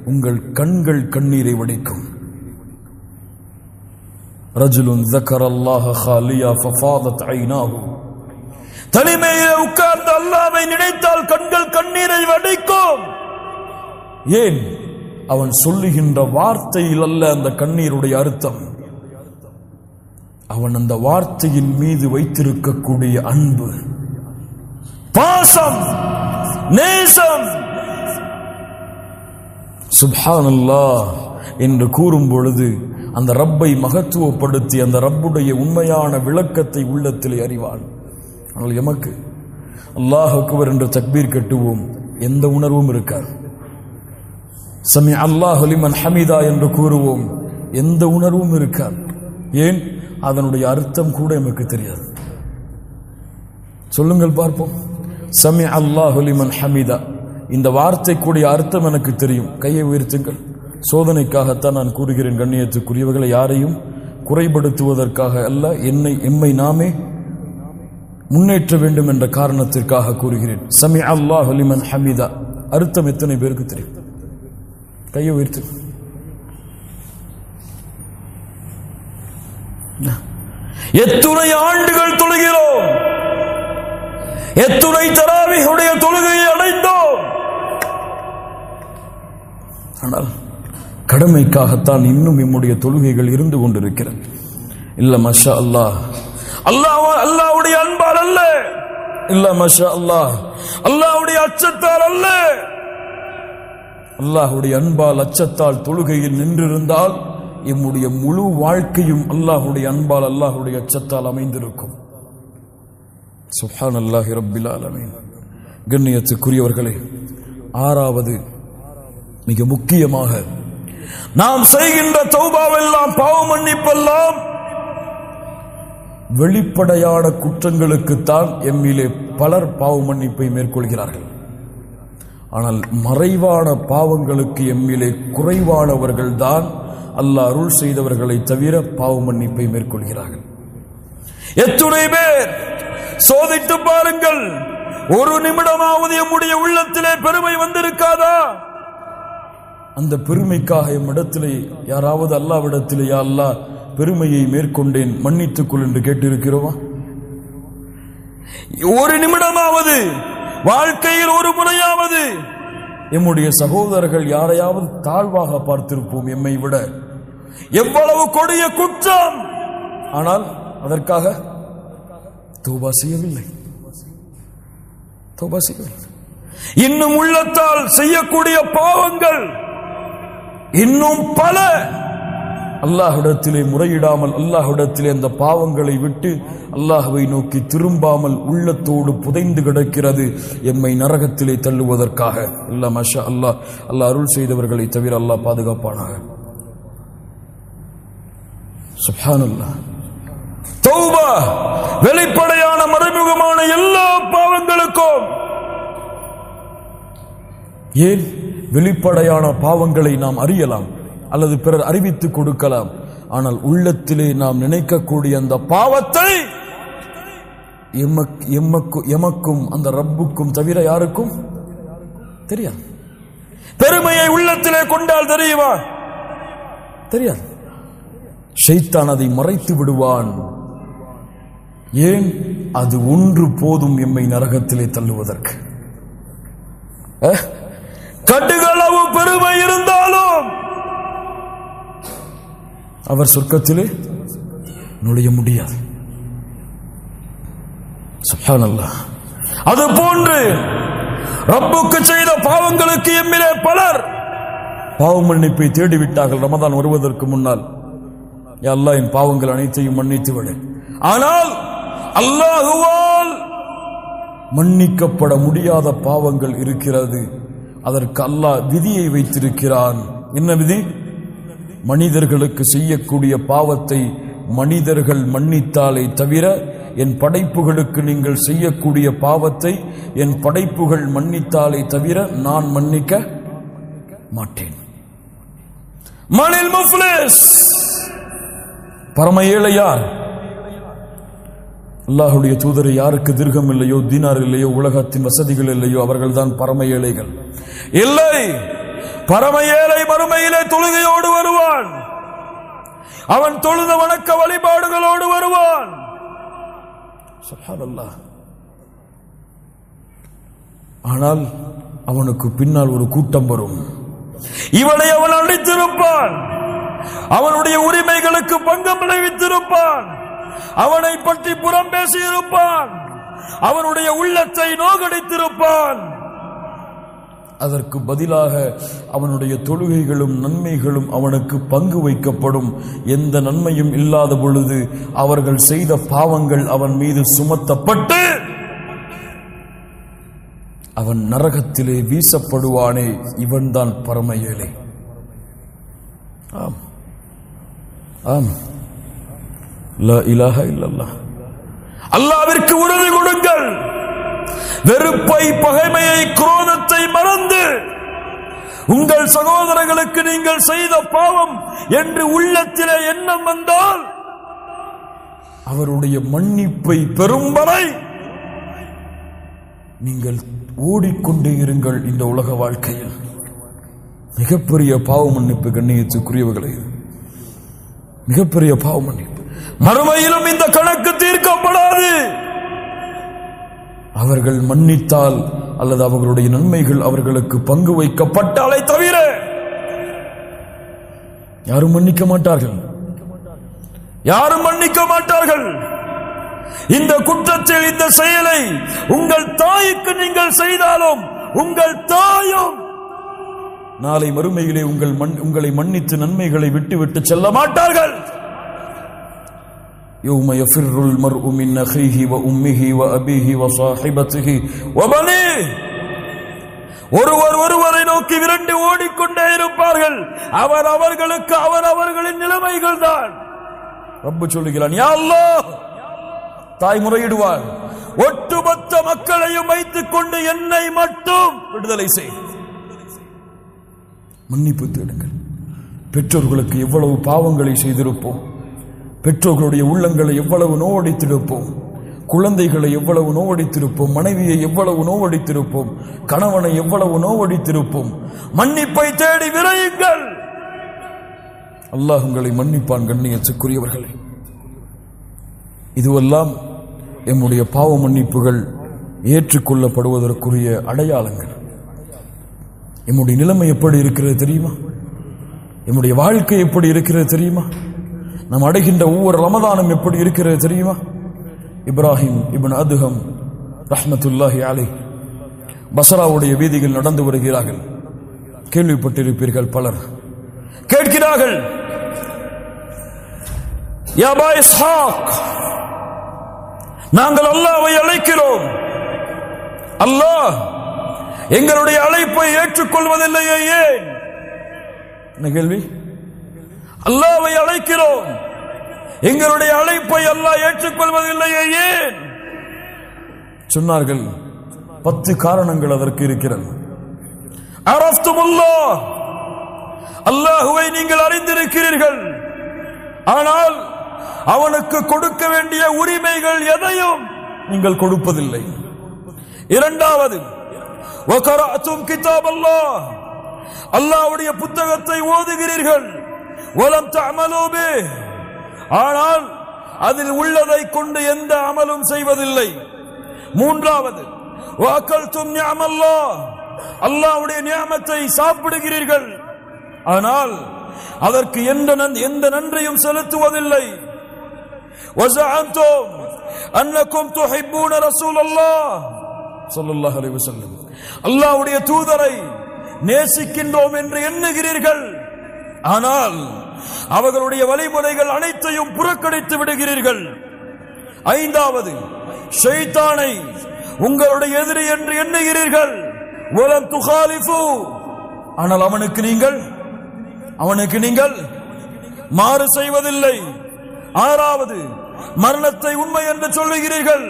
உங்கள் கண்கள் கண்ணீரை வடிக்கும். ரஜுலுன் ذكرல்லாஹ خاليا ففاضت عيناه. தனிமையிலே உட்கார்ந்து அல்லாஹ்வை நினைத்தால் கண்கள் கண்ணீரை வடிக்கும். ஏன்? அவன் சொல்லுகின்ற வார்த்தையில் அல்ல அந்த கண்ணீருடைய அர்த்தம், அவன் அந்த வார்த்தையின் மீது வைத்திருக்கக்கூடிய அன்பு, பாசம், நேசம். சுப்ஹானல்லாஹ் என்று கூறும் பொழுது அந்த ரப்பை மகத்துவப்படுத்தி அந்த ரப்புடைய உண்மையான விளக்கத்தை உள்ளத்திலே அறிவான். ஆனால் எமக்கு அல்லாஹ் அக்பர் என்று தக்பீர் கட்டுவோம், எந்த உணர்வும் இருக்காது. சமி அல்லாஹு லிமன் ஹமீதா என்று கூறுவோம், எந்த உணர்வும் இருக்காது. ஏன்? அதனுடைய அர்த்தம் கூட எமக்கு தெரியாது. சொல்லுங்கள் பார்ப்போம். சமி அல்லாஹு லிமன் ஹமீதா, இந்த வார்த்தைக்குரிய அர்த்தம் எனக்கு தெரியும். கையை உயர்த்துங்கள். சோதனைக்காகத்தான் நான் கூறுகிறேன் கண்ணியத்துக்குரியவர்களை, யாரையும் குறைபடுத்துவதற்காக அல்ல, எம்மை நாமே முன்னேற்ற வேண்டும் என்ற காரணத்திற்காக கூறுகிறேன். சமி அல்லாஹு லிமன் ஹமீதா அர்த்தம் எத்தனை பேருக்கு தெரியும்? கையை உயர்த்து. எத்துணை ஆண்டுகள் தொழுகிறோம், எத்துணை தராவீஹுடைய தொழுகையை அடைந்தோம். ஆனால் கடமைக்காகத்தான் இன்னும் நம்முடைய தொழுகைகள் இருந்து கொண்டிருக்கிறது. இல்ல மஷா அல்லாஹ், அல்லாஹ்வுடைய அன்பால் அல்ல, இல்ல மஷா அல்லாஹ், அல்லாஹ்வுடைய அச்சத்தால் அல்ல. அல்லாஹ்வுடைய அன்பால் அச்சத்தால் தொழுகையில் நின்றிருந்தால் எம்முடைய முழு வாழ்க்கையும் அல்லாஹ்வுடைய அன்பால் அல்லாஹ்வுடைய அச்சத்தால் அமைந்திருக்கும். சுப்ஹானல்லாஹி ரப்பில் ஆலமீன். கண்ணியத்துக்குரியவர்களே, ஆறாவது மிக முக்கியமாக நாம் செய்கின்ற தௌபாவெல்லாம் பாவ மன்னிப்பெல்லாம் வெளிப்படையான குற்றங்களுக்குத்தான் எம்மிலே பலர் பாவ மன்னிப்பை மேற்கொள்கிறார்கள். ஆனால் மறைவான பாவங்களுக்கு எம்மிலே குறைவானவர்கள் தான் அல்லாஹ் அருள் செய்தவர்களை தவிர பாவ மன்னிப்பை மேற்கொள்கிறார்கள். எத்துணை பேர் சோதித்து பாருங்கள், ஒரு நிமிடமாவது எம்முடைய உள்ளத்திலே பெருமை வந்திருக்காதா? அந்த பெருமைக்காக எம்மிடத்திலே யாராவது அல்லாஹ்விடத்திலே, யா அல்லாஹ் பெருமையை மேற்கொண்டேன் மன்னித்துக் கொள் என்று கேட்டிருக்கிறோமா? ஒரு நிமிடமாவது, வாழ்க்கையில் ஒரு முறையாவது எம்முடைய சகோதரர்கள் யாரையாவது தாழ்வாக பார்த்திருப்போம் எம்மை விட. எவ்வளவு கொடிய குற்றம், ஆனால் அதற்காக தௌபா செய்யவில்லை. இன்னும் உள்ளத்தால் செய்யக்கூடிய பாவங்கள் இன்னும் பல. அல்லாஹ்விடத்திலே முறையிடாமல், அல்லாஹ்விடத்திலே அந்த பாவங்களை விட்டு அல்லாஹ்வை நோக்கி திரும்பாமல் உள்ளத்தோடு புதைந்து கிடக்கிறது, எம்மை நரகத்திலே தள்ளுவதற்காக. இல்ல மாஷா அல்லாஹ், அல்லாஹ் அருள் செய்தவர்களை தவிர அல்லாஹ் பாதுகாப்பானாக. சுப்ஹானல்லாஹ். தௌபா வெளிப்படையான மறைமுகமான எல்லா பாவங்களுக்கும். ஏன்? வெளிப்படையான பாவங்களை நாம் அறியலாம் அல்லது பிறர் அறிவித்துக் கொடுக்கலாம். ஆனால் உள்ளத்திலே நாம் நினைக்கக்கூடிய அந்த பாவத்தை எமக்கும் அந்த ரப்புக்கும் தவிர யாருக்கும் தெரியாது. பெருமையை உள்ளத்திலே கொண்டால் தெரியுமா? தெரியாது. ஷைத்தான் அதை மறைத்து விடுவான். ஏன்? அது ஒன்று போதும் எம்மை நரகத்திலே தள்ளுவதற்கு. கடுகளவு பெருமை இருந்தாலும் அவர் சொர்க்கத்திலே நுழைய முடியாது. சுப்ஹானல்லாஹ். அது போன்று ரப்புக்கு செய்த பாவங்களுக்கு எம்மிலே பலர் பாவ மன்னிப்பை தேடிவிட்டார்கள் ரமதான் வருவதற்கு முன்னால். யா அல்லாஹ், என் பாவங்கள் அனைத்தையும் மன்னித்து விடு. ஆனால் அல்லாஹுவால் மன்னிக்கப்பட முடியாத பாவங்கள் இருக்கிறது. அதற்கு அல்லாஹ் விதியை வைத்திருக்கிறான். என்ன விதி? மனிதர்களுக்கு செய்யக்கூடிய பாவத்தை மனிதர்கள் மன்னித்தாலே தவிர என் படைப்புகளுக்கு நீங்கள் செய்யக்கூடிய பாவத்தை என் படைப்புகள் மன்னித்தாலே தவிர நான் மன்னிக்க மாட்டேன். மனில் முஃப்லிஸ், பரம ஏழை யார்? அல்லாஹ்வுடைய தூதரை யாருக்கு திர்கம் இல்லையோ, தீனார் இல்லையோ, உலகத்தின் வசதிகள் இல்லையோ, அவர்கள் தான் பரம ஏழைகள். இல்லை, பரம ஏழை மறுமையிலே தொழுகையோடு வருவான். அவன் தொழுத வணக்க வழிபாடுகளோடு வருவான். சுப்ஹானல்லாஹ். ஆனால் அவனுக்கு பின்னால் ஒரு கூட்டம் வரும். இவனை அவன் அடித்திருப்பான், அவனுடைய உரிமைகளுக்கு பங்கம் விளைவித்திருப்பான், அவனை பற்றி புறம் பேசியிருப்பான், அவனுடைய உள்ளத்தை நோகடித்திருப்பான். அதற்கு பதிலாக அவனுடைய தொழுகைகளும் நன்மைகளும் அவனுக்கு பங்கு வைக்கப்படும். எந்த நன்மையும் இல்லாத பொழுது அவர்கள் செய்த பாவங்கள் அவன் மீது சுமத்தப்பட்டு அவன் நரகத்திலே வீசப்படுவானே, இவன்தான் பரம ஏழை. ஆம், ஆம். லா இலாஹ இல்லல்லாஹ். அல்லாஹ்விற்கு உறுதி கொடுங்கள். வெறுப்பை, பகைமையை, குரோதத்தை மறந்து உங்கள் சகோதரர்களுக்கு நீங்கள் செய்த பாவம் என்று உள்ளத்திலே எண்ணம் வந்தால் அவருடைய மன்னிப்பை பெறும் வரை நீங்கள் ஓடிக்கொண்டே இருங்கள். இந்த உலக வாழ்க்கையில் மிகப்பெரிய பாவ மன்னிப்பு கண்ணியத்துக்குரியவர்களே, மிகப்பெரிய பாவ மன்னிப்பு. மறுமையிலும் இந்த கணக்கு தீர்க்கப்படாது. அவர்கள் மன்னித்தால் அல்லது அவர்களுடைய நன்மைகள் அவர்களுக்கு பங்கு வைக்கப்பட்டாலே தவிர யாரும் மன்னிக்க மாட்டார்கள். யாரும் மன்னிக்க மாட்டார்கள். இந்த குற்றத்தில், இந்த செயலை உங்கள் தாய்க்கு நீங்கள் செய்தாலும் உங்கள் தாயும் நாளை மறுமையிலே உங்களை மன்னித்து நன்மைகளை விட்டுவிட்டு செல்ல மாட்டார்கள். يوم يفر المرء من أخيه وأمه وأبيه وصاحبته وبنيه. ஒருவரை நோக்கி விரண்டு ஓடிக்கொண்டே இருப்பார்கள். அவர்களுக்கு அவர்களின் நிலைமைகள் தான். ரப்பு சொல்லுகிறான், யா அல்லாஹ், தாய் முறையிடுவார், ஒட்டுமொத்த மக்களையும் வைத்துக் கொண்டு என்னை மட்டும் விடுதலை செய். மன்னிப்பு தேடுங்கள். பெற்றோர்களுக்கு எவ்வளவு பாவங்களை செய்திருப்போம், பெற்றோர்களுடைய உள்ளங்களை எவ்வளவு நோவடித்திருப்போம், குழந்தைகளை எவ்வளவு நோவடித்திருப்போம், மனைவியை எவ்வளவு நோவடித்திருப்போம், கணவனை எவ்வளவு நோவடித்திருப்போம். மன்னிப்பை தேடி விரையுங்கள். அல்லாஹ் உங்களை மன்னிப்பான். கண்ணியத்துக்குரியவர்களே, இதுவெல்லாம் எம்முடைய பாவ மன்னிப்புகள் ஏற்றுக்கொள்ளப்படுவதற்குரிய அடையாளங்கள். எம்முடைய நிலைமை எப்படி இருக்கிறது தெரியுமா? எம்முடைய வாழ்க்கை எப்படி இருக்கிறது தெரியுமா? நாம் அடைகின்ற ஒவ்வொரு ரமதானும் எப்படி இருக்கிறது தெரியுமா? இப்ராஹிம் இப்னு அதுஹம் ரஹ்மத்துல்லாஹி அலைஹி பஸ்ராவுடைய வீதியில் நடந்து வருகிறார்கள். கேள்விப்பட்டிருப்பீர்கள், பலர் கேட்கிறார்கள், யா அபா இஸ்ஹாக், நாங்கள் அல்லாஹ்வை அழைக்கிறோம், அல்லாஹ் எங்களுடைய அழைப்பை ஏற்றுக்கொள்வதில்லையே, ஏன்? என்ன கேள்வி? அல்லாஹ்வை அழைக்கிறோம், எங்களுடைய அழைப்பை அல்லாஹ் ஏற்றுக்கொள்வதில்லையே, ஏன்? சொன்னார்கள், 10 காரணங்கள் அதற்கு இருக்கிறது. அரஃப்துமுல்லாஹ், அல்லாஹ்வை நீங்கள் அறிந்திருக்கிறீர்கள், ஆனால் அவனுக்கு கொடுக்க வேண்டிய உரிமைகள் எதையும் நீங்கள் கொடுப்பதில்லை. இரண்டாவது, வகரஅதும் கிதாபல்லாஹ், அல்லாஹ்வுடைய புத்தகத்தை ஓதுகிறீர்கள், வலம் தஅமலூ பிஹ், ஆனால் அதில் உள்ளதை கொண்டு எந்த அமலும் செய்வதில்லை. மூன்றாவது, வஅகல்தும் நிஅமல்லாஹ், அல்லாஹ்வுடைய நிஅமத்தை சாப்பிடுகிறீர்கள், ஆனால் அதற்கு எந்த நன்றியும் செலுத்துவதில்லை. வஸஅன்தும் அன்னக்கும் துஹிப்பூன ரசூலல்லாஹ் ஸல்லல்லாஹு அலைஹி வஸல்லம், அல்லாஹ்வுடைய தூதரை நேசிக்கின்றோம் என்று எண்ணுகிறீர்கள், ஆனால் அவர்களுடைய வழிமுறைகள் அனைத்தையும் புறக்கணித்து விடுகிறீர்கள். ஐந்தாவது, ஷைத்தானை உங்களுடைய எதிரி என்று எண்ணுகிறீர்கள், வலம் துகாலிஃபு, ஆனால் அவனுக்கு நீங்கள் மாறு செய்வதில்லை. ஆறாவது, மரணத்தை உண்மை என்று சொல்லுகிறீர்கள்,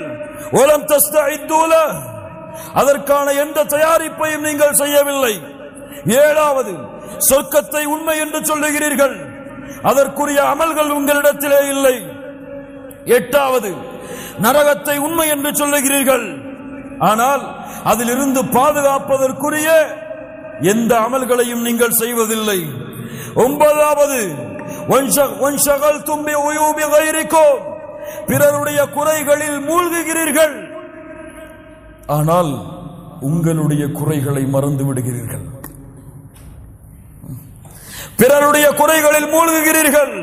வலம் தஸ்தஇது லஹ், அதற்கான எந்த தயாரிப்பையும் நீங்கள் செய்யவில்லை. ஏழாவது, சொர்க்கத்தை உண்மை என்று சொல்லுகிறீர்கள், அதற்குரிய அமல்கள் உங்களிடத்திலே இல்லை. எட்டாவது, நரகத்தை உண்மை என்று சொல்லுகிறீர்கள், ஆனால் அதிலிருந்து பாதுகாப்பதற்குரிய எந்த அமல்களையும் நீங்கள் செய்வதில்லை. ஒன்பதாவது, வன்ஷகல்தும் பிஉயூபி கைரிக்கும், பிறருடைய குறைகளில் மூழ்குகிறீர்கள், ஆனால் உங்களுடைய குறைகளை மறந்து விடுகிறீர்கள். பிறருடைய குறைகளில் மூழ்குகிறீர்கள்,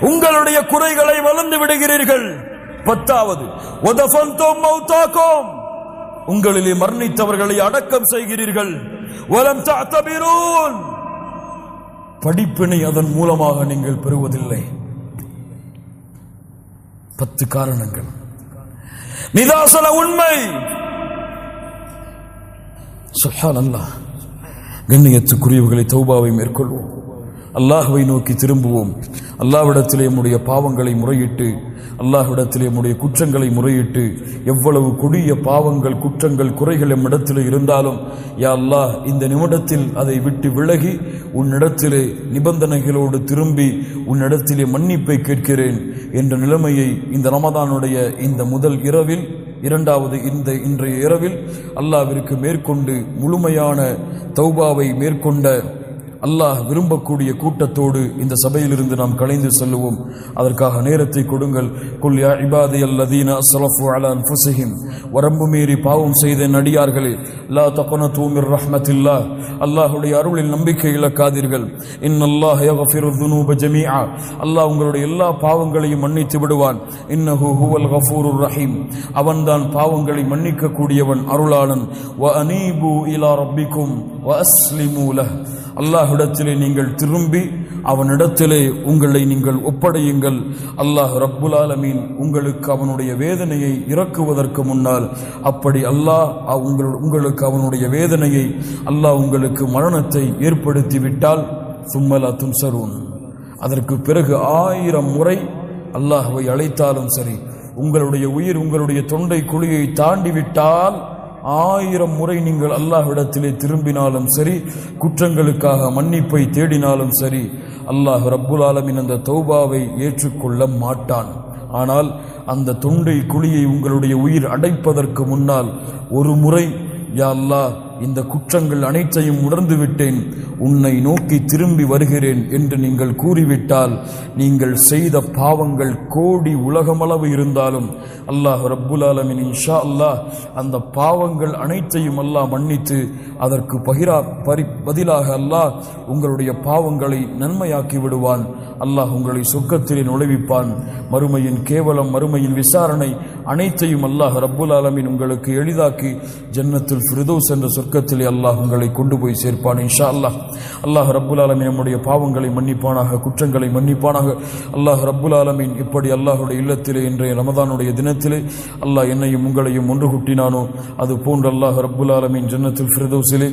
உங்களுடைய குறைகளை மறந்து விடுகிறீர்கள். பத்தாவது, வதஃபன்தும் மௌதாக்கும், உங்களிலே மரணித்தவர்களை அடக்கம் செய்கிறீர்கள். வலம் தஅதபிரூன், படிப்பினை அதன் மூலமாக நீங்கள் பெறுவதில்லை. 10 காரணங்கள். நிதாசன உண்மை. சுப்ஹானல்லாஹ். கண்ணியத்துக்குரியவர்களை, தௌபாவை மேற்கொள்வோம், அல்லாஹ்வை நோக்கி திரும்புவோம், அல்லாஹ்விடத்திலே நம்முடைய பாவங்களை முறையிட்டு, அல்லாஹ்விடத்திலே நம்முடைய குற்றங்களை முறையிட்டு, எவ்வளவு கொடிய பாவங்கள், குற்றங்கள், குறைகள் நம்மிடத்திலே இருந்தாலும், யா அல்லாஹ், இந்த நிமிடத்தில் அதை விட்டு விலகி உன்னிடத்திலே நிபந்தனைகளோடு திரும்பி உன்னிடத்திலே மன்னிப்பை கேட்கிறேன் என்ற நிலைமையை இந்த ரமதானுடைய இந்த முதல் இரவில், இரண்டாவது இன்றைய இரவில் அல்லாஹ்விற்கு மேற்கொண்டு முழுமையான தௌபாவை மேற்கொண்ட அல்லாஹ் விரும்பக்கூடிய கூட்டத்தோடு இந்த சபையிலிருந்து நாம் கலைந்து செல்லுவோம். அதற்காக நேரத்தை கொடுங்கள். குல் யா இபாதியல்லதீன அஸ்ரஃபு அலா அன்ஃபுஸிஹிம், வரம்பு மீறி பாவம் செய்த நடிகார்களே, லா தக்னது மிர் ரஹ்மத்தில்லாஹ், அல்லாஹ்வுடைய அருளில் நம்பிக்கை இழக்காதீர்கள். இன்னல்லாஹ யக்ஃபிரு ذுனூப ஜமீஆ, அல்லாஹ் உங்களுடைய எல்லா பாவங்களையும் மன்னித்து விடுவான். இன்னஹு ஹுவல் கஃபூருர் ரஹீம், அவன்தான் பாவங்களை மன்னிக்க கூடியவன், அருளாளன். வ அனீபு இலா ரப்பிக்கும் வ அஸ்லிமு லஹ், அல்லாஹ்விடத்திலே நீங்கள் திரும்பி அவனிடத்திலே உங்களை நீங்கள் ஒப்படையுங்கள். அல்லாஹ் ரப்புல் ஆலமீன் உங்களுக்கு அவனுடைய வேதனையை இறக்குவதற்கு முன்னால் அப்படி அல்லாஹ் உங்களுக்கு அவனுடைய வேதனையை அல்லாஹ் உங்களுக்கு மரணத்தை ஏற்படுத்திவிட்டால் சும்மலா துன்சரூன், அதற்கு பிறகு 1000 முறை அல்லாஹ்வை அழைத்தாலும் சரி, உங்களுடைய உயிர் உங்களுடைய தொண்டை குழியை தாண்டிவிட்டால் 1000 முறை நீங்கள் அல்லாஹ்விடத்திலே திரும்பினாலும் சரி, குற்றங்களுக்காக மன்னிப்பை தேடினாலும் சரி, அல்லாஹ் ரப்புல் ஆலமீன் அந்த தௌபாவை ஏற்றுக்கொள்ள மாட்டான். ஆனால் அந்த தொண்டை குழியை உங்களுடைய உயிர் அடைப்பதற்கு முன்னால் ஒரு முறை, யா அல்லாஹ், இந்த குற்றங்கள் அனைத்தையும் உணர்ந்து விட்டேன், உன்னை நோக்கி திரும்பி வருகிறேன் என்று நீங்கள் கூறிவிட்டால், நீங்கள் செய்த பாவங்கள் கோடி உலகமளவு இருந்தாலும் அல்லாஹ் ரப்புல் ஆலமீன் இன்ஷா அல்லாஹ் அந்த பாவங்கள் அனைத்தையும் அல்லாஹ் மன்னித்து அதற்கு பதிலாக அல்லாஹ் உங்களுடைய பாவங்களை நன்மையாக்கி விடுவான். அல்லாஹ் உங்களை சொர்க்கத்திலே நுழைவிப்பான். மறுமையின் கேவலம், மறுமையின் விசாரணை அனைத்தையும் அல்லாஹ் ரப்புல் ஆலமீன் உங்களுக்கு எளிதாக்கி ஜன்னத்துல் ஃபிர்தௌஸ் என்ற சொர்க்கத்திலே அல்லாஹ் உங்களை கொண்டு போய் சேர்ப்பான் இன்ஷா அல்லாஹ். அல்லாஹ் ரப்புல் ஆலமீன் நம்முடைய பாவங்களை மன்னிப்பானாக, குற்றங்களை மன்னிப்பானாக. அல்லாஹ் ரப்புல் ஆலமீன் இப்படி அல்லாஹுடைய இல்லத்திலே இன்றைய ரமதானுடைய தினத்திலே அல்லாஹ் என்னையும் உங்களையும் ஒன்று கூட்டினானோ அது போன்று அல்லாஹ் ரப்புல் ஆலமீன் ஜன்னத்துல் ஃபிர்தௌஸிலே,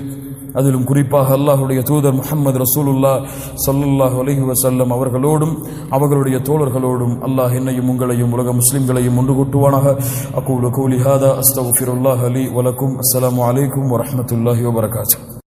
அதிலும் குறிப்பாக அல்லாஹுடைய தூதர் முஹம்மது ரசூலுல்லாஹ் ஸல்லல்லாஹு அலைஹி வஸல்லம் அவர்களோடும் அவர்களுடைய தோழர்களோடும் அல்லாஹ் என்னையும் உங்களையும் உலக முஸ்லிம்களையும் ஒன்று கூட்டுவானாக. அகூலு கௌலி ஹாதா அஸ்தக்ஃபிருல்லாஹ லி வ லக்கும். அஸ்ஸலாமு அலைக்கும் வ ரஹ்மத்துல்லாஹி வ பரகாத்துஹு.